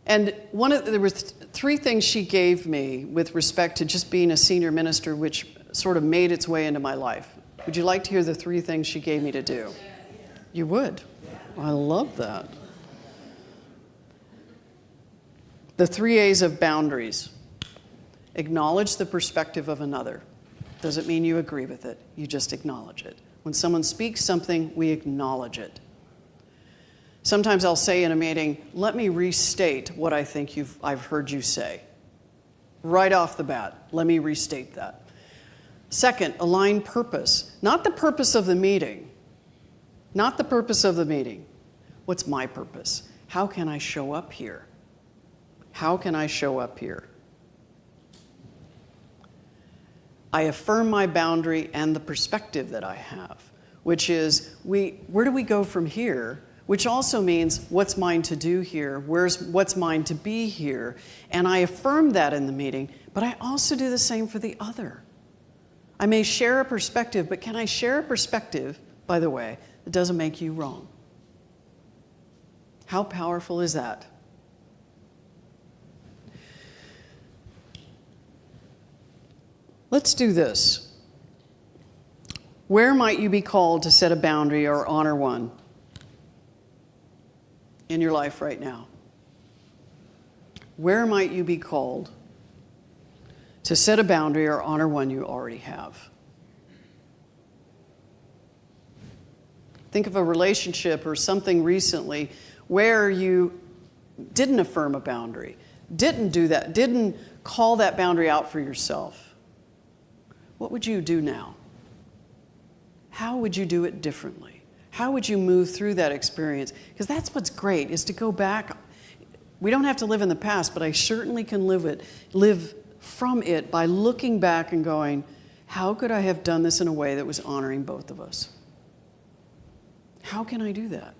And there were three things she gave me with respect to just being a senior minister, which sort of made its way into my life. Would you like to hear the three things she gave me to do? You would? I love that. The 3 A's of boundaries. Acknowledge the perspective of another. Doesn't mean you agree with it. You just acknowledge it. When someone speaks something, we acknowledge it. Sometimes I'll say in a meeting, let me restate what I think I've heard you say. Right off the bat, let me restate that. Second, align purpose. Not the purpose of the meeting. Not the purpose of the meeting. What's my purpose? How can I show up here? How can I show up here? I affirm my boundary and the perspective that I have, which is, where do we go from here? Which also means, what's mine to do here? What's mine to be here? And I affirm that in the meeting, but I also do the same for the other. I may share a perspective, but can I share a perspective, by the way, that doesn't make you wrong? How powerful is that? Let's do this. Where might you be called to set a boundary or honor one in your life right now? Where might you be called to set a boundary or honor one you already have? Think of a relationship or something recently where you didn't affirm a boundary, didn't do that, didn't call that boundary out for yourself. What would you do now? How would you do it differently? How would you move through that experience? Because that's what's great, is to go back. We don't have to live in the past, but I certainly can live from it by looking back and going, how could I have done this in a way that was honoring both of us? How can I do that?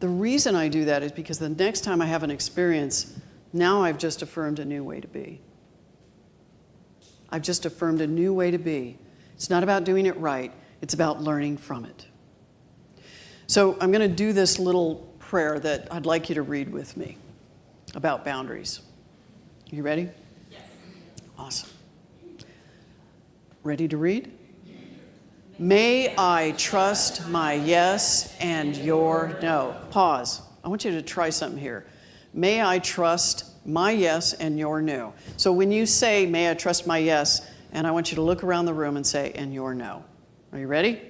The reason I do that is because the next time I have an experience, now I've just affirmed a new way to be. I've just affirmed a new way to be. It's not about doing it right. It's about learning from it. So I'm going to do this little prayer that I'd like you to read with me about boundaries. You ready? Yes. Awesome. Ready to read? May I trust my yes and your no. Pause. I want you to try something here. May I trust my yes and your no. So when you say, may I trust my yes, and I want you to look around the room and say, and your no. Are you ready?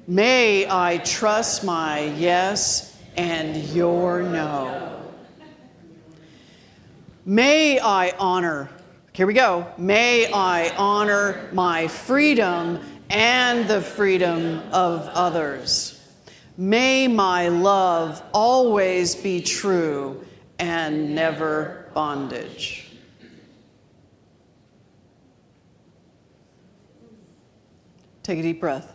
May I trust my yes and your no. May I honor, here we go. May I honor my freedom and the freedom of others. May my love always be true and never bondage. Take a deep breath.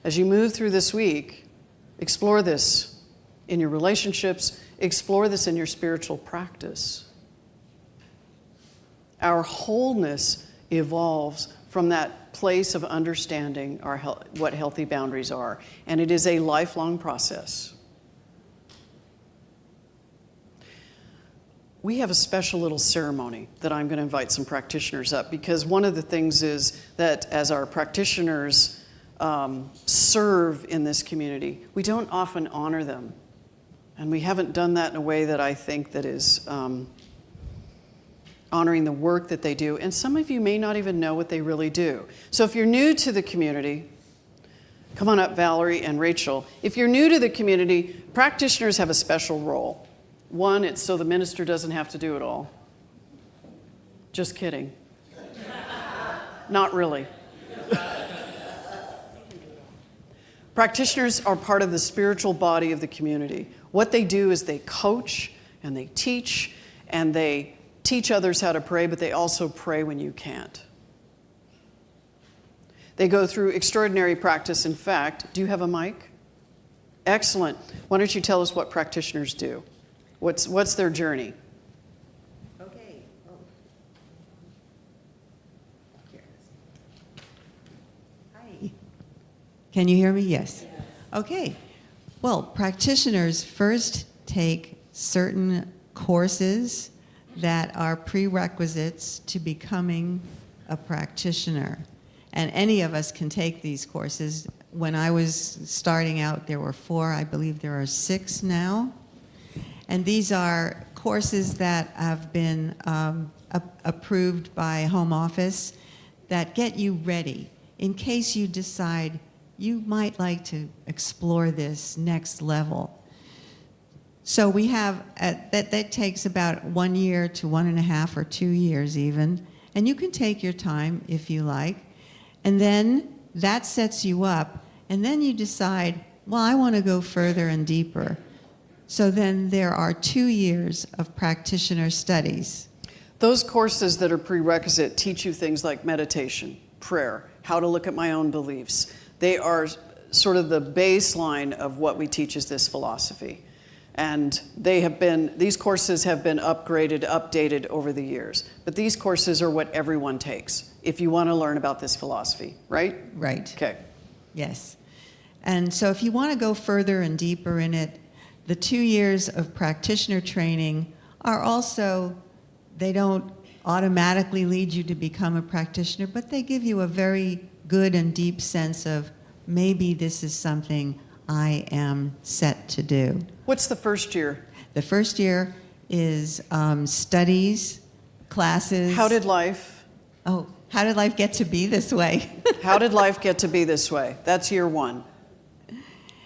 As you move through this week, explore this in your relationships, explore this in your spiritual practice. Our wholeness evolves from that place of understanding what healthy boundaries are, and it is a lifelong process. We have a special little ceremony that I'm going to invite some practitioners up, because one of the things is that as our practitioners serve in this community, we don't often honor them, and we haven't done that in a way that I think that is honoring the work that they do. And some of you may not even know what they really do. So if you're new to the community, come on up, Valerie and Rachel. If you're new to the community, practitioners have a special role. One, it's so the minister doesn't have to do it all. Just kidding. Not really. Practitioners are part of the spiritual body of the community. What they do is they coach and they teach others how to pray, but they also pray when you can't. They go through extraordinary practice. In fact, do you have a mic? Excellent. Why don't you tell us what practitioners do? What's their journey? Okay. Hi. Can you hear me? Yes. Okay. Well, practitioners first take certain courses that are prerequisites to becoming a practitioner. And any of us can take these courses. When I was starting out, there were 4. I believe there are 6 now. And these are courses that have been approved by Home Office that get you ready in case you decide you might like to explore this next level. So we have, that takes about 1 year to 1.5 or 2 years even. And you can take your time if you like. And then that sets you up. And then you decide, well, I want to go further and deeper. So then there are 2 years of practitioner studies. Those courses that are prerequisite teach you things like meditation, prayer, how to look at my own beliefs. They are sort of the baseline of what we teach is this philosophy. And these courses have been upgraded, updated over the years. But these courses are what everyone takes if you want to learn about this philosophy, right? Right. Okay. Yes. And so if you want to go further and deeper in it, the 2 years of practitioner training are also, they don't automatically lead you to become a practitioner, but they give you a very good and deep sense of maybe this is something I am set to do. What's the first year? The first year is studies, classes. How did life get to be this way? How did life get to be this way? That's year 1.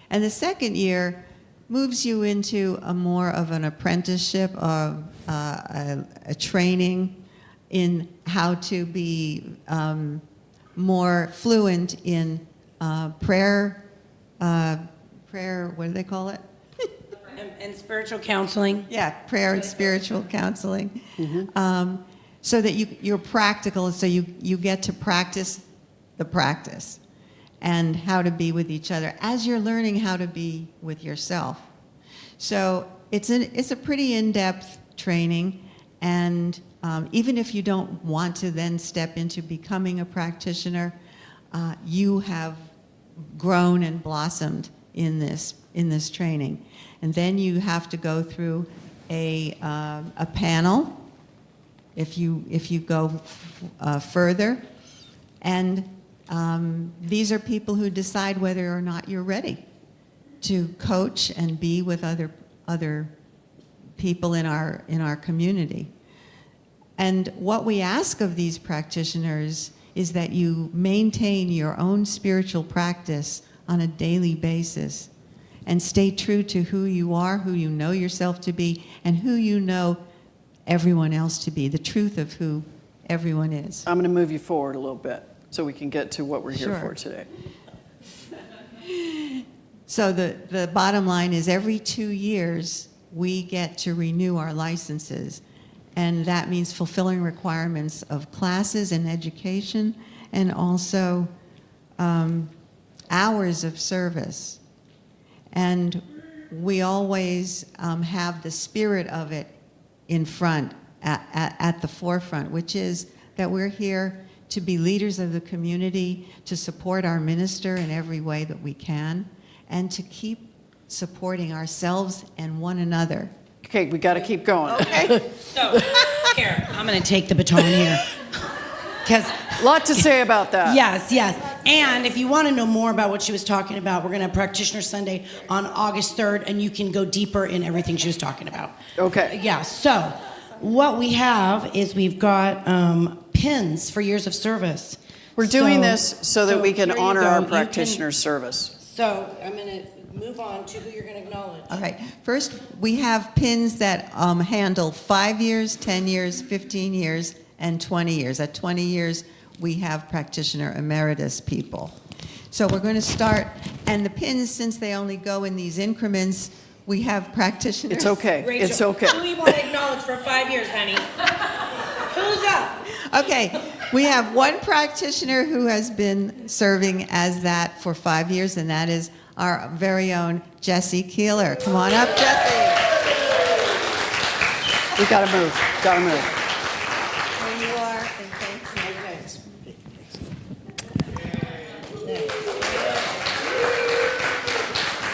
And the second year moves you into a more of an apprenticeship, of a training in how to be more fluent in prayer, what do they call it? And spiritual counseling. Yeah, prayer and spiritual counseling. So that you're practical, so you get to practice the practice and how to be with each other as you're learning how to be with yourself. So it's a pretty in-depth training, and even if you don't want to then step into becoming a practitioner, you have grown and blossomed in this training. And then you have to go through a panel if you go further, and these are people who decide whether or not you're ready to coach and be with other people in our community. And what we ask of these practitioners is that you maintain your own spiritual practice on a daily basis and stay true to who you are, who you know yourself to be, and who you know everyone else to be, the truth of who everyone is. I'm going to move you forward a little bit so we can get to what we're here Sure. for today. So the bottom line is every 2 years we get to renew our licenses, and that means fulfilling requirements of classes and education, and also hours of service. And we always have the spirit of it in front, at the forefront, which is that we're here to be leaders of the community, to support our minister in every way that we can, and to keep supporting ourselves and one another. Okay, we got to keep going. Okay. So, here, I'm going to take the baton here. Because, A lot to say about that. yes. And if you want to know more about what she was talking about, we're going to have Practitioner Sunday on August 3rd, and you can go deeper in everything she was talking about. Okay. Yeah, so what we have is we've got pins for years of service. We're doing this so that we can here you honor go. our You practitioner's service. So I'm going to move on to who you're going to acknowledge. All right. First, we have pins that handle 5 years, 10 years, 15 years, and 20 years. At 20 years, we have practitioner emeritus people. So we're going to start, and the pins, since they only go in these increments, we have practitioners. It's okay. Rachel, It's okay. who do you want to acknowledge for 5 years, honey? Who's up? Okay. We have one practitioner who has been serving as that for 5 years, and that is our very own Jessie Keeler. Come on up, Jessie. We gotta move. Gotta move. There you are, and thank you.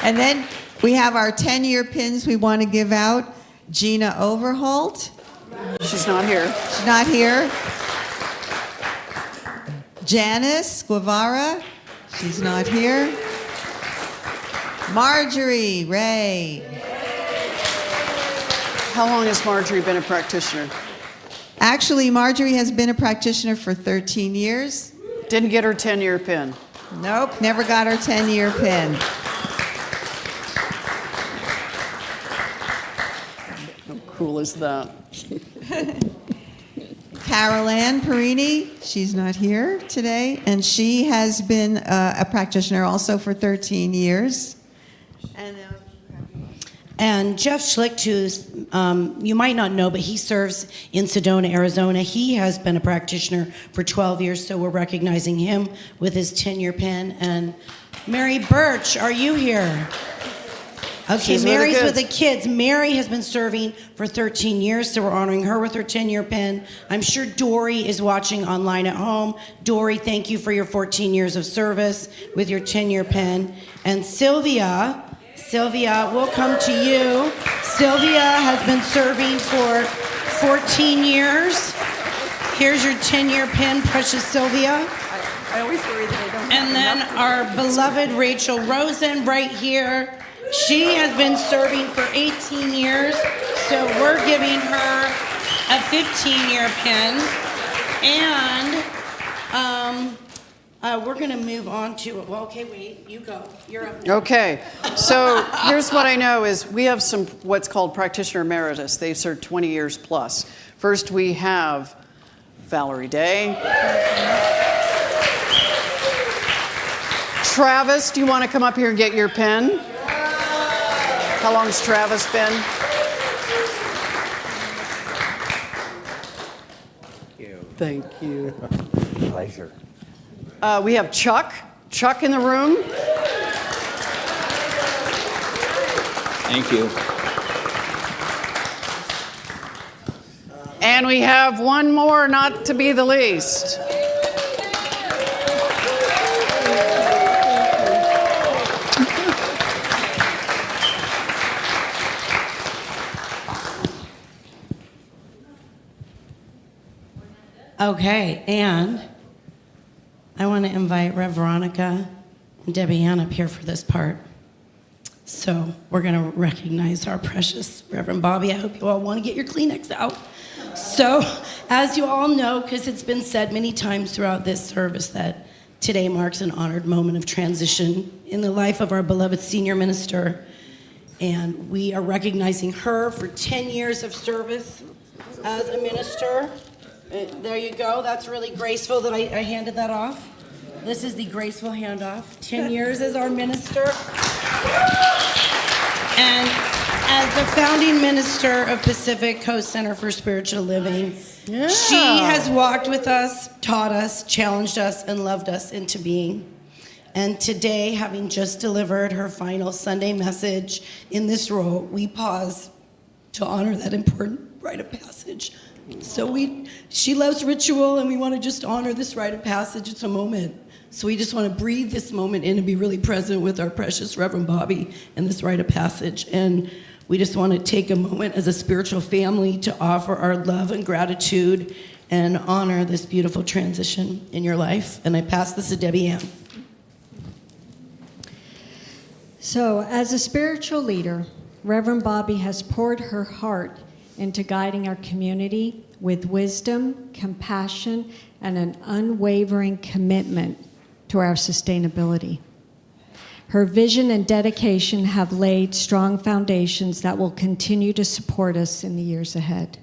And then we have our 10-year pins we want to give out. Gina Overholt. She's not here. She's not here. Janice Guevara. She's not here. Marjorie Ray. How long has Marjorie been a practitioner? Actually, Marjorie has been a practitioner for 13 years. Didn't get her 10-year pin. Nope, never got her 10-year pin. How cool is that? Carol Ann Perini, she's not here today, and she has been a practitioner also for 13 years. And Jeff Schlicht, who's, you might not know, but he serves in Sedona, Arizona. He has been a practitioner for 12 years, so we're recognizing him with his 10-year pin. And Mary Birch, are you here? Okay, She's Mary's with with the kids. Mary has been serving for 13 years, so we're honoring her with her 10-year pin. I'm sure Dory is watching online at home. Dory, thank you for your 14 years of service with your 10-year pin. And Sylvia, we'll come to you. Sylvia has been serving for 14 years. Here's your 10-year pin, precious Sylvia. I always worry that I don't And then our beloved Rachel Rosen right here. She has been serving for 18 years, so we're giving her a 15-year pin. And we're going to move on to, well, okay, wait, you go. You're up now. Okay, so here's what I know is we have some what's called practitioner emeritus. They've served 20 years plus. First we have Valerie Day. Travis, do you want to come up here and get your pen? How long's Travis been? Thank you. Pleasure. We have Chuck. Chuck in the room. Thank you. And we have one more, not to be the least. Okay, and I want to invite Rev Veronica and Debbie Ann up here for this part. So we're going to recognize our precious Reverend Bobby. I hope you all want to get your Kleenex out. So, as you all know, because it's been said many times throughout this service that today marks an honored moment of transition in the life of our beloved senior minister. And we are recognizing her for 10 years of service as a minister. There you go. That's really graceful that I handed that off. This is the graceful handoff. 10 years as our minister. And as the founding minister of Pacific Coast Center for Spiritual Living, she has walked with us, taught us, challenged us, and loved us into being. And today, having just delivered her final Sunday message in this role, we pause to honor that important rite of passage. So she loves ritual, and we want to just honor this rite of passage. It's a moment. So we just want to breathe this moment in and be really present with our precious Reverend Bobby and this rite of passage. And we just want to take a moment as a spiritual family to offer our love and gratitude and honor this beautiful transition in your life. And I pass this to Debbie Ann. So, as a spiritual leader, Reverend Bobby has poured her heart into guiding our community with wisdom, compassion, and an unwavering commitment to our sustainability. Her vision and dedication have laid strong foundations that will continue to support us in the years ahead.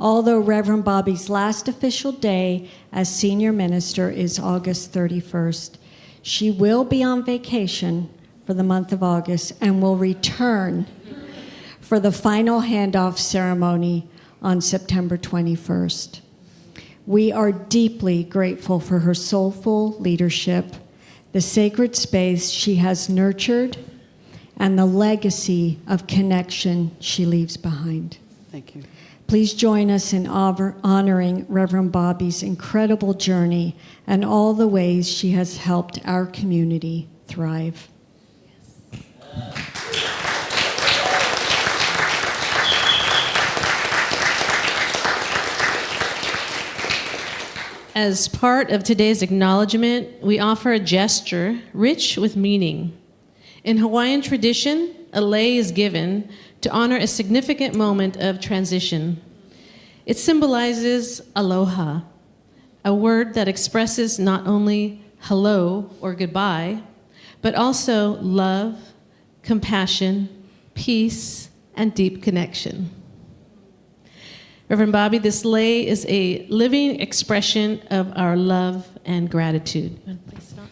Although Reverend Bobby's last official day as senior minister is August 31st, she will be on vacation for the month of August and will return for the final handoff ceremony on September 21st. We are deeply grateful for her soulful leadership, the sacred space she has nurtured, and the legacy of connection she leaves behind. Thank you. Please join us in honoring Reverend Bobbi's incredible journey and all the ways she has helped our community thrive. As part of today's acknowledgement, we offer a gesture rich with meaning. In Hawaiian tradition, a lei is given to honor a significant moment of transition. It symbolizes aloha, a word that expresses not only hello or goodbye, but also love, compassion, peace, and deep connection. Reverend Bobbi, this lei is a living expression of our love and gratitude. You want to place it on?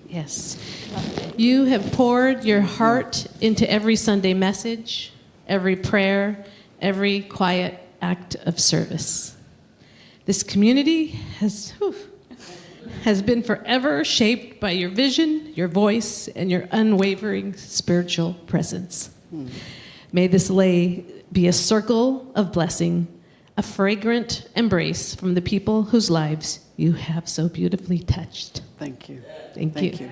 Yes. You have poured your heart into every Sunday message, every prayer, every quiet act of service. This community has been forever shaped by your vision, your voice, and your unwavering spiritual presence. May this lei be a circle of blessing, a fragrant embrace from the people whose lives you have so beautifully touched. Thank you. Thank you. Thank you.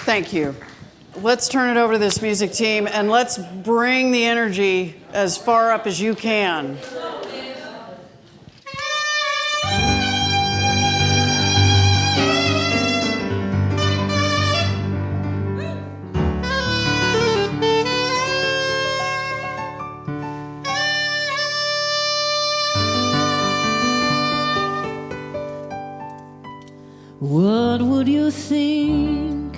Thank you. Let's turn it over to this music team and let's bring the energy as far up as you can. What would you think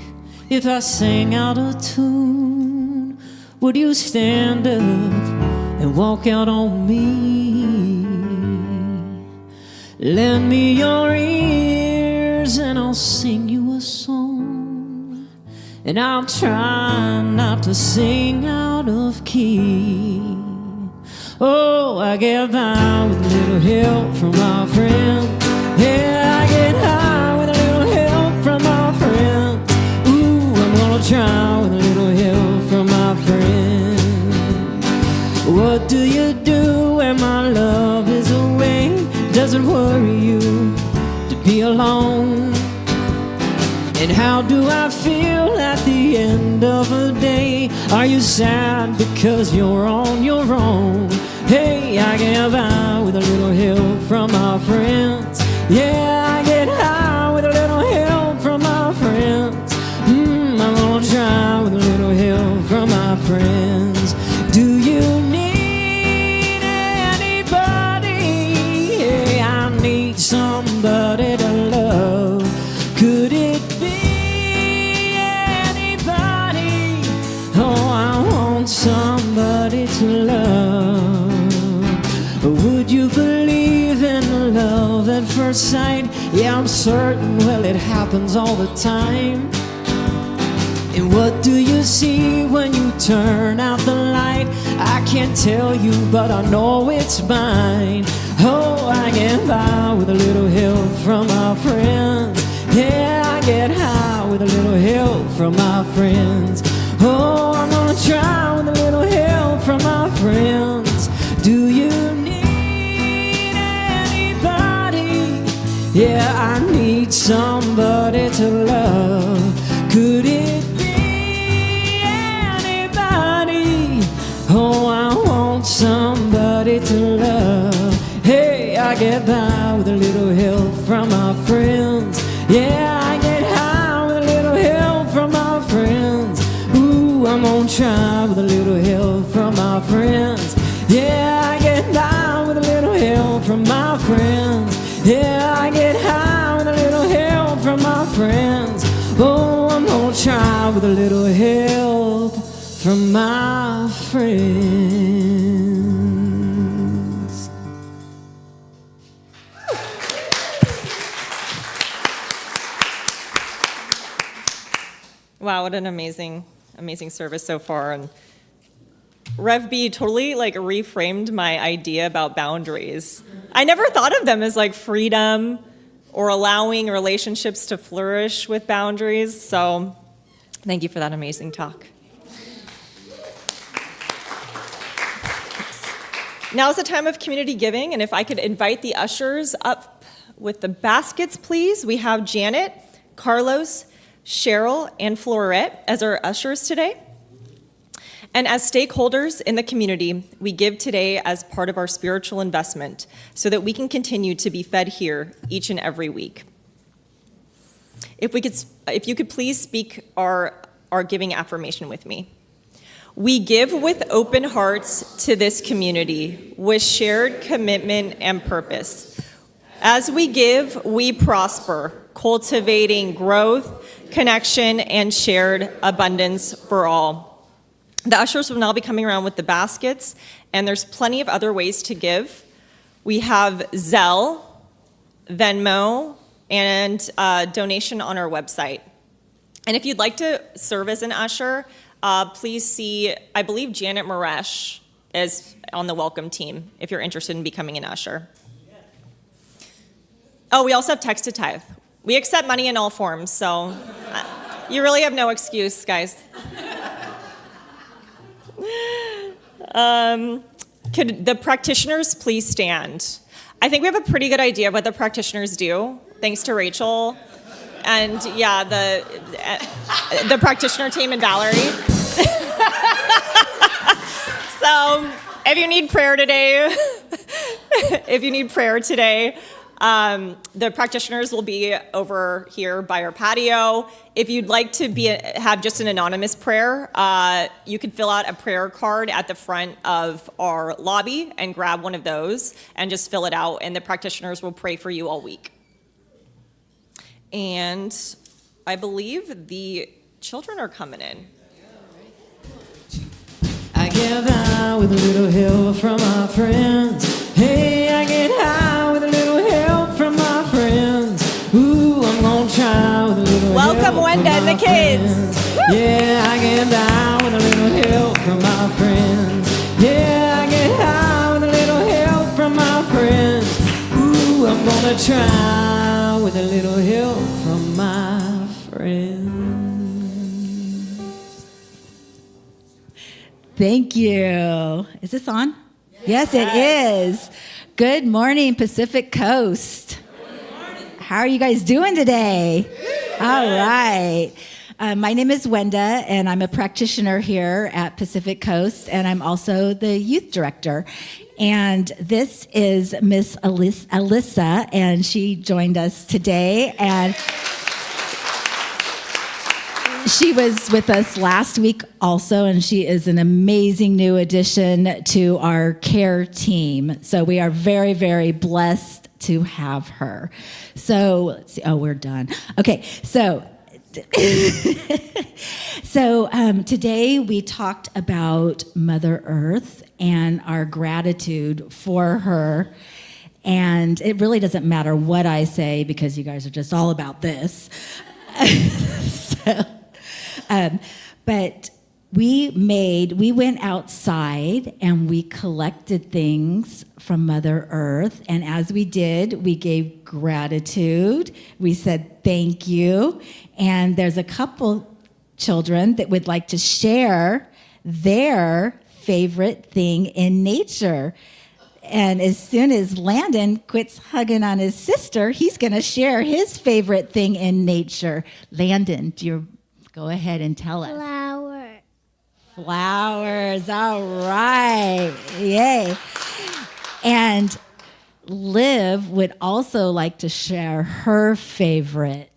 if I sang out of tune? Would you stand up and walk out on me? Lend me your ears and I'll sing you a song, and I'll try not to sing out of key. Oh, I get by with a little help from my friends. Yeah, I get high with a little help from my friends. Ooh, I'm gonna try with a little help from my friends. What do you do when my love is away? Does it worry you to be alone? And how do I feel at the end of a day? Are you sad because you're on your own? Hey, I get by with a little help from my friends. Yeah, I get high with a little help from my friends. I'm gonna try with a little help from my friends. Do you need anybody? Hey, I need somebody to love. Could it be anybody? Oh, I want somebody to love. Would you believe in love at first sight? Yeah, I'm certain, well, it happens all the time. And what do you see when you turn out the light? I can't tell you, but I know it's mine. Oh, I get by with a little help from my friends. Yeah, I get high with a little help from my friends. Oh, I'm gonna try with a little help from my friends. Do you need anybody? Yeah, I need somebody to love. Could it be anybody? Oh, I want somebody to get by with a little help from my friends. Yeah, I get high with a little help from my friends. Ooh, I'm gonna try with a little help from my friends. Yeah, I get by with a little help from my friends. Yeah, I get high with a little help from my friends. Oh, I'm gonna try with a little help from my friends. Wow, what an amazing service so far. And Rev B totally like reframed my idea about boundaries. I never thought of them as like freedom or allowing relationships to flourish with boundaries. So thank you for that amazing talk. Now is the time of community giving, and if I could invite the ushers up with the baskets, please. We have Janet, Carlos, Cheryl, and Florette as our ushers today. And as stakeholders in the community, we give today as part of our spiritual investment so that we can continue to be fed here each and every week. If you could please speak our giving affirmation with me. We give with open hearts to this community with shared commitment and purpose. As we give, we prosper, cultivating growth, connection, and shared abundance for all. The ushers will now be coming around with the baskets, and there's plenty of other ways to give. We have Zelle, Venmo, and donation on our website. And if you'd like to serve as an usher, please see, I believe Janet Maresh is on the welcome team if you're interested in becoming an usher. Oh, we also have text to tithe. We accept money in all forms, so you really have no excuse, guys. Could the practitioners please stand? I think we have a pretty good idea of what the practitioners do, thanks to Rachel. And yeah, the practitioner team and Valerie. So if you need prayer today, the practitioners will be over here by our patio. If you'd like to have just an anonymous prayer, you could fill out a prayer card at the front of our lobby and grab one of those and just fill it out, and the practitioners will pray for you all week. And I believe the children are coming in. I get high with a little help from my friends. Hey, I get high with a little help from my friends. Ooh, I'm gonna try with a little Welcome, help Wenda from and my the kids. friends. Yeah, I get high with a little help from my friends. Yeah, I get high with a little help from my friends. Ooh, I'm gonna try with a little help from my friends. Thank you. Is this on? Yes, it is. Good morning, Pacific Coast. How are you guys doing today? All right. My name is Wenda, and I'm a practitioner here at Pacific Coast, and I'm also the youth director. And this is Miss Alyssa, and she joined us today. And she was with us last week also, and she is an amazing new addition to our care team. So we are very, very blessed to have her. So let's see. Oh, we're done. Okay, so today we talked about Mother Earth and our gratitude for her. And it really doesn't matter what I say because you guys are just all about this. But we went outside and we collected things from Mother Earth. And as we did, we gave gratitude. We said thank you. And there's a couple children that would like to share their favorite thing in nature. And as soon as Landon quits hugging on his sister, he's going to share his favorite thing in nature. Landon, go ahead and tell us. Flowers, all right. Yay. And Liv would also like to share her favorite.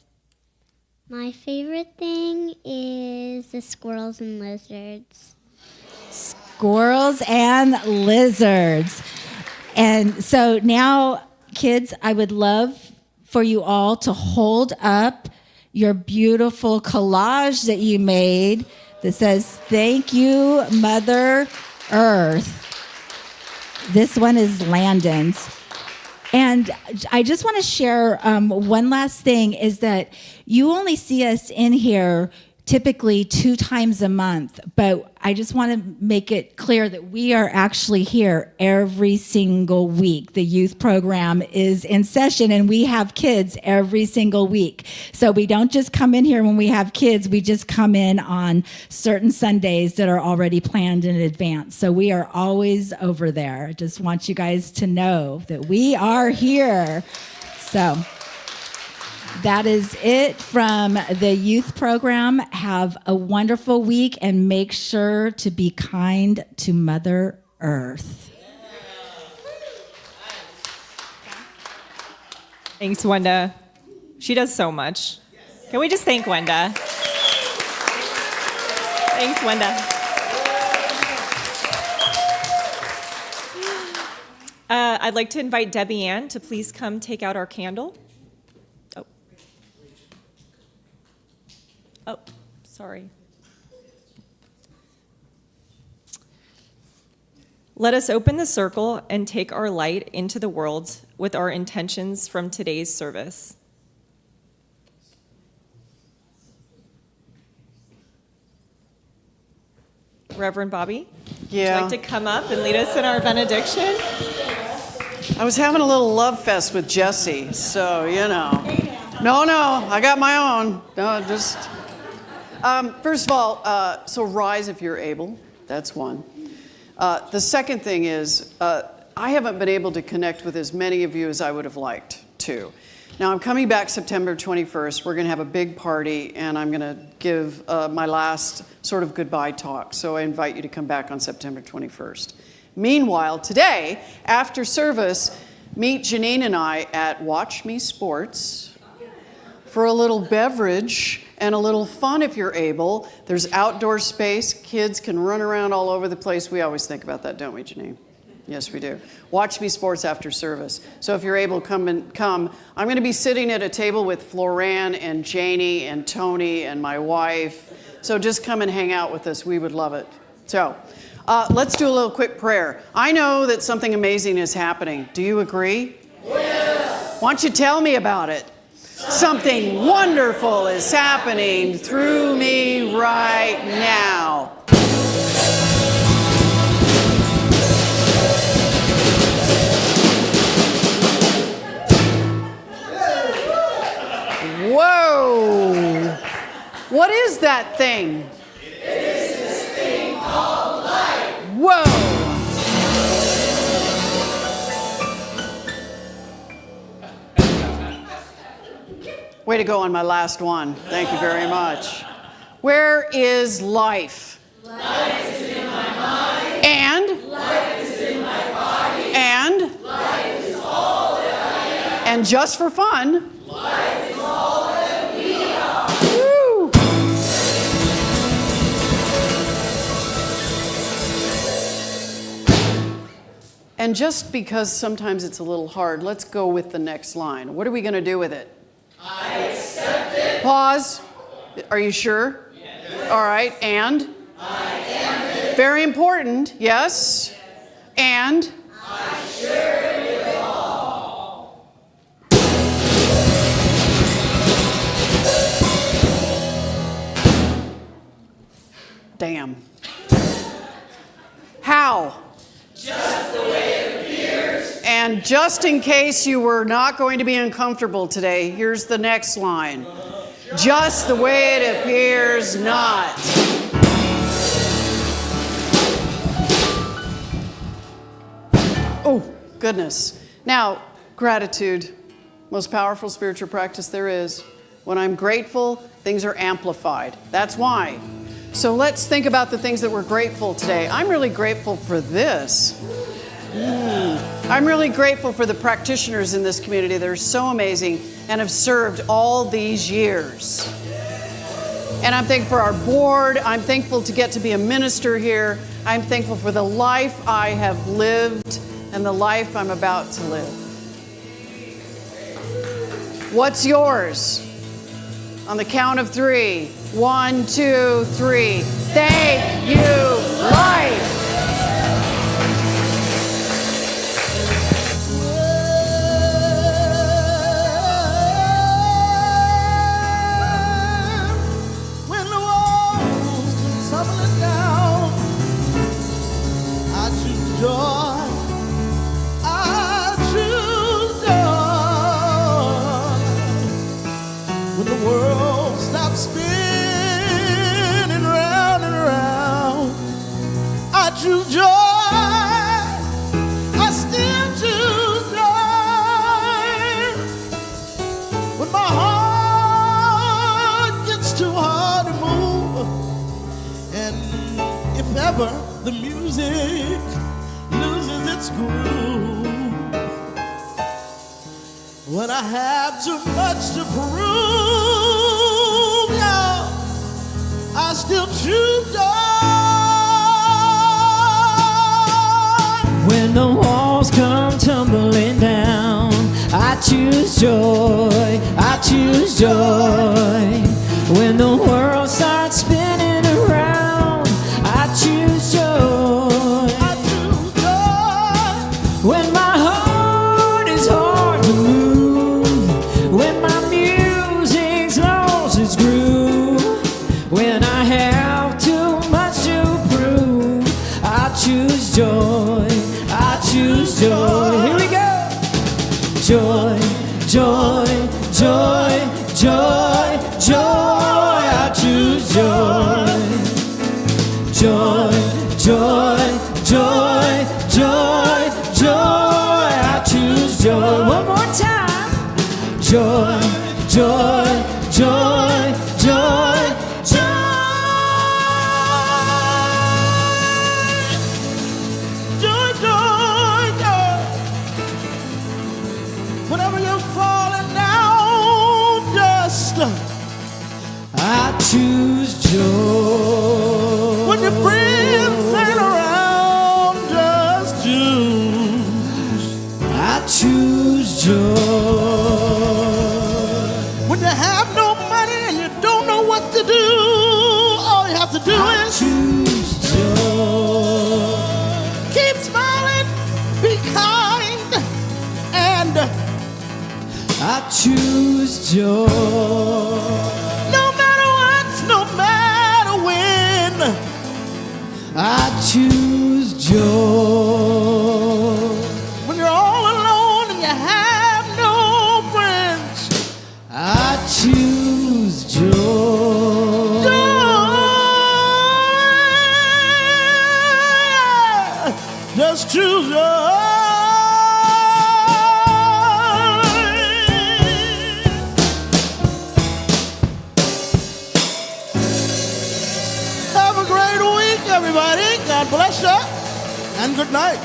My favorite thing is the squirrels and lizards. Squirrels and lizards. And so now, kids, I would love for you all to hold up your beautiful collage that you made that says, "Thank you, Mother Earth." This one is Landon's. And I just want to share one last thing is that you only see us in here typically 2 times a month, but I just want to make it clear that we are actually here every single week. The youth program is in session and we have kids every single week. So we don't just come in here when we have kids, we just come in on certain Sundays that are already planned in advance. So we are always over there. I just want you guys to know that we are here. So that is it from the youth program. Have a wonderful week and make sure to be kind to Mother Earth. Thanks, Wenda. She does so much. Can we just thank Wenda? Thanks, Wenda. I'd like to invite Debbie Ann to please come take out our candle. Oh, sorry. Let us open the circle and take our light into the world with our intentions from today's service. Reverend Bobby, Yeah. would you like to come up and lead us in our benediction? I was having a little love fest with Jesse, so, you know. No, I got my own. No, just... first of all, so rise if you're able. That's one. The second thing is, I haven't been able to connect with as many of you as I would have liked to. Now, I'm coming back September 21st. We're going to have a big party, and I'm going to give my last sort of goodbye talk. So I invite you to come back on September 21st. Meanwhile, today, after service, meet Janine and I at Watch Me Sports for a little beverage and a little fun if you're able. There's outdoor space. Kids can run around all over the place. We always think about that, don't we, Janine? Yes, we do. Watch Me Sports after service. So if you're able, come. I'm going to be sitting at a table with Floran and Janie and Tony and my wife. So just come and hang out with us. We would love it. So let's do a little quick prayer. I know that something amazing is happening. Do you agree? Yes. Why don't you tell me about it? Something wonderful is happening through me right now. Whoa! What is that thing? It is this thing called life. Whoa! Way to go on my last one. Thank you very much. Where is life? Life is in my mind. And? Life is in my body. And? Life is all that I am. And just for fun, life is all that we are. Woo! And just because sometimes it's a little hard, let's go with the next line. What are we going to do with it? I accept it. Pause. Are you sure? Yes. All right. And? I am it. Very important. Yes. And? I share it with all. Damn. How? Just the way it appears. And just in case you were not going to be uncomfortable today, here's the next line. Just the way it appears not. Oh, goodness. Now, gratitude, most powerful spiritual practice there is. When I'm grateful, things are amplified. That's why. So let's think about the things that we're grateful today. I'm really grateful for this. I'm really grateful for the practitioners in this community that are so amazing and have served all these years. And I'm thankful for our board. I'm thankful to get to be a minister here. I'm thankful for the life I have lived and the life I'm about to live. What's yours? On the count of 3. 1, 2, 3. Thank you, life. When the walls come tumbling down, I choose joy. I choose joy. When the world stops spinning round and round, I choose joy. I still choose joy. When my heart gets too hard to move, and if ever the music loses its groove, when I have too much to prove, y'all, I still choose joy. When the walls come tumbling down, I choose joy. I choose joy. When the world starts spinning around, I choose joy. I choose joy. When my heart is hard to move, when my music's lost its groove, when I have too much to prove, I choose joy. I choose joy. Here we go. Joy, joy, joy, joy, joy. I choose joy. Joy, joy, joy, joy, joy. I choose joy. One more time. Joy, joy, joy, joy, joy. Joy, joy, joy. Whenever you're falling down, just I choose joy. When your friends ain't around, just choose. I choose joy. When you have no money and you don't know what to do, all you have to do is choose joy. Keep smiling, be kind, and I choose joy. No matter what, no matter when, I choose joy. When you're all alone and you have no friends, I choose joy. Joy. Just choose joy. Have a great week, everybody. God bless you, and good night.